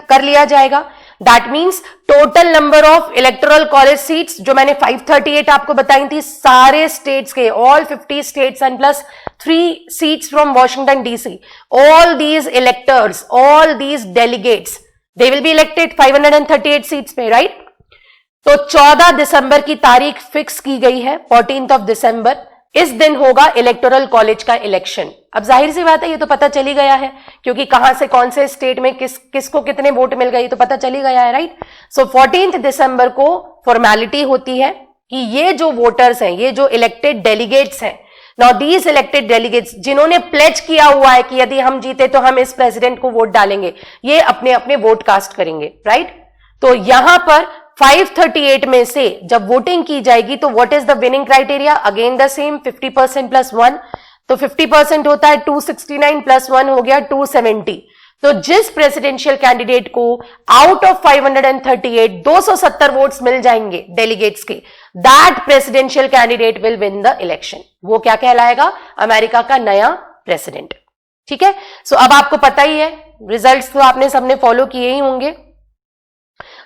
कर लिया जाएगा, that means total number of electoral college seats जो मैंने 538 आपको बताई थी, सारे स्टेट्स के, all 50 states and plus 3 seats from Washington DC, all these electors, all these delegates, they will be elected 538 seats पे, राइट? तो 14 दिसंबर की तारीख फिक्स की गई है, 14th ऑफ दिसंबर। इस दिन होगा इलेक्टोरल कॉलेज का इलेक्शन। अब जाहिर सी बात है, ये तो पता चली गया है, क्योंकि कहां से कौन से स्टेट में किसको कितने वोट मिल गए तो पता चली गया है, राइट? सो 14th दिसंबर को फॉर्मेलिटी होती है कि ये जो वोटर्स हैं, ये जो इलेक्टेड डेलीगेट्स हैं, नाउ दीज इलेक्टेड डेलीगेट्स जिन्होंने प्लेज किया हुआ है कि यदि हम जीते तो हम इस प्रेसिडेंट को वोट डालेंगे, ये अपने अपने वोट कास्ट करेंगे, राइट? तो यहां पर 538 में से जब वोटिंग की जाएगी तो what is the winning criteria? Again the same, 50% plus 1। तो 50% होता है 269 प्लस 1 हो गया 270। तो जिस प्रेसिडेंशियल कैंडिडेट को आउट ऑफ 538 270 वोट्स मिल जाएंगे डेलीगेट्स के, that presidential candidate will win the election. वो क्या कहलाएगा? अमेरिका का नया प्रेसिडेंट। ठीक है, सो अब आपको पता ही है, रिजल्ट्स तो आपने सबने फॉलो किए ही होंगे।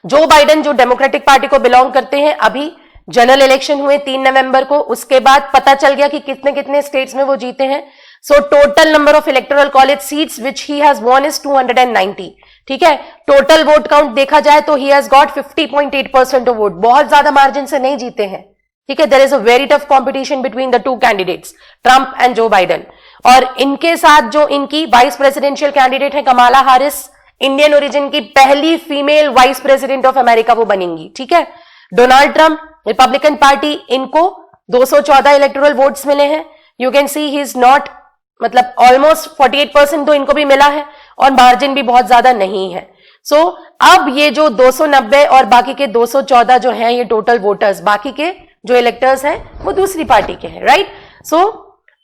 जो बाइडेन जो डेमोक्रेटिक पार्टी को बिलोंग करते हैं, अभी जनरल इलेक्शन हुए 3 नवंबर को, उसके बाद पता चल गया कि कितने कितने स्टेट्स में वो जीते हैं। So total number of electoral college seats which he has won is 290। ठीक है, टोटल वोट काउंट देखा जाए तो he has got 50.8% of vote, बहुत ज्यादा मार्जिन से नहीं जीते हैं। ठीक है, there is a very tough competition between the two candidates, Trump and Joe Biden. और इनके साथ जो इनकी वाइस प्रेसिडेंशियल कैंडिडेट है कमाला हारिस, इंडियन ओरिजिन की पहली female vice president of America वो बनेंगी। ठीक है, डोनाल्ड ट्रंप रिपब्लिकन पार्टी, इनको 214 इलेक्टोरल वोट्स मिले हैं। You can see he is not, मतलब ऑलमोस्ट 48% तो इनको भी मिला है, और मार्जिन भी बहुत ज्यादा नहीं है। सो अब ये जो 290 और बाकी के 214 जो हैं, ये टोटल वोटर्स, बाकी के जो इलेक्टर्स हैं वो दूसरी पार्टी के हैं, राइट? सो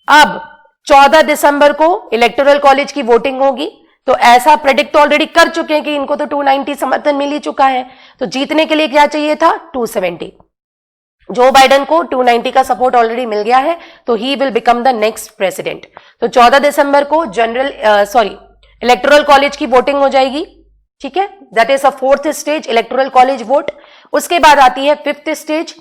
अब 14 दिसंबर को इलेक्टोरल कॉलेज की वोटिंग होगी। तो ऐसा प्रेडिक्ट ऑलरेडी कर चुके हैं कि इनको तो 290 समर्थन मिल ही चुका है। तो जीतने के लिए क्या चाहिए था? 270। जो बाइडेन को 290 का सपोर्ट ऑलरेडी मिल गया है, तो he will become the next president. तो 14 दिसंबर को इलेक्टोरल कॉलेज की वोटिंग हो जाएगी। ठीक है, that is a 4th stage, electoral college vote. उसके बाद आती है 5th स्टेज,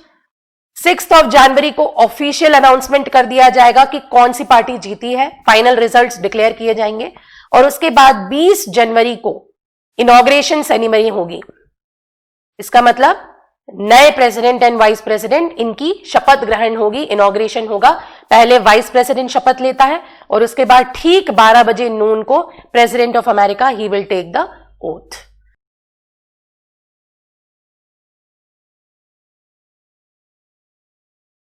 6 जनवरी को ऑफिशियल अनाउंसमेंट कर दिया जाएगा कि कौन सी पार्टी जीती है, फाइनल रिजल्ट्स डिक्लेयर किए जाएंगे और उसके बाद 20 जनवरी को इनॉग्रेशन सेरेमनी होगी। इसका मतलब नए प्रेसिडेंट एंड वाइस प्रेसिडेंट इनकी शपथ ग्रहण होगी, इनॉग्रेशन होगा। पहले वाइस प्रेसिडेंट शपथ लेता है और उसके बाद ठीक 12 बजे नून को president of America he will take the oath.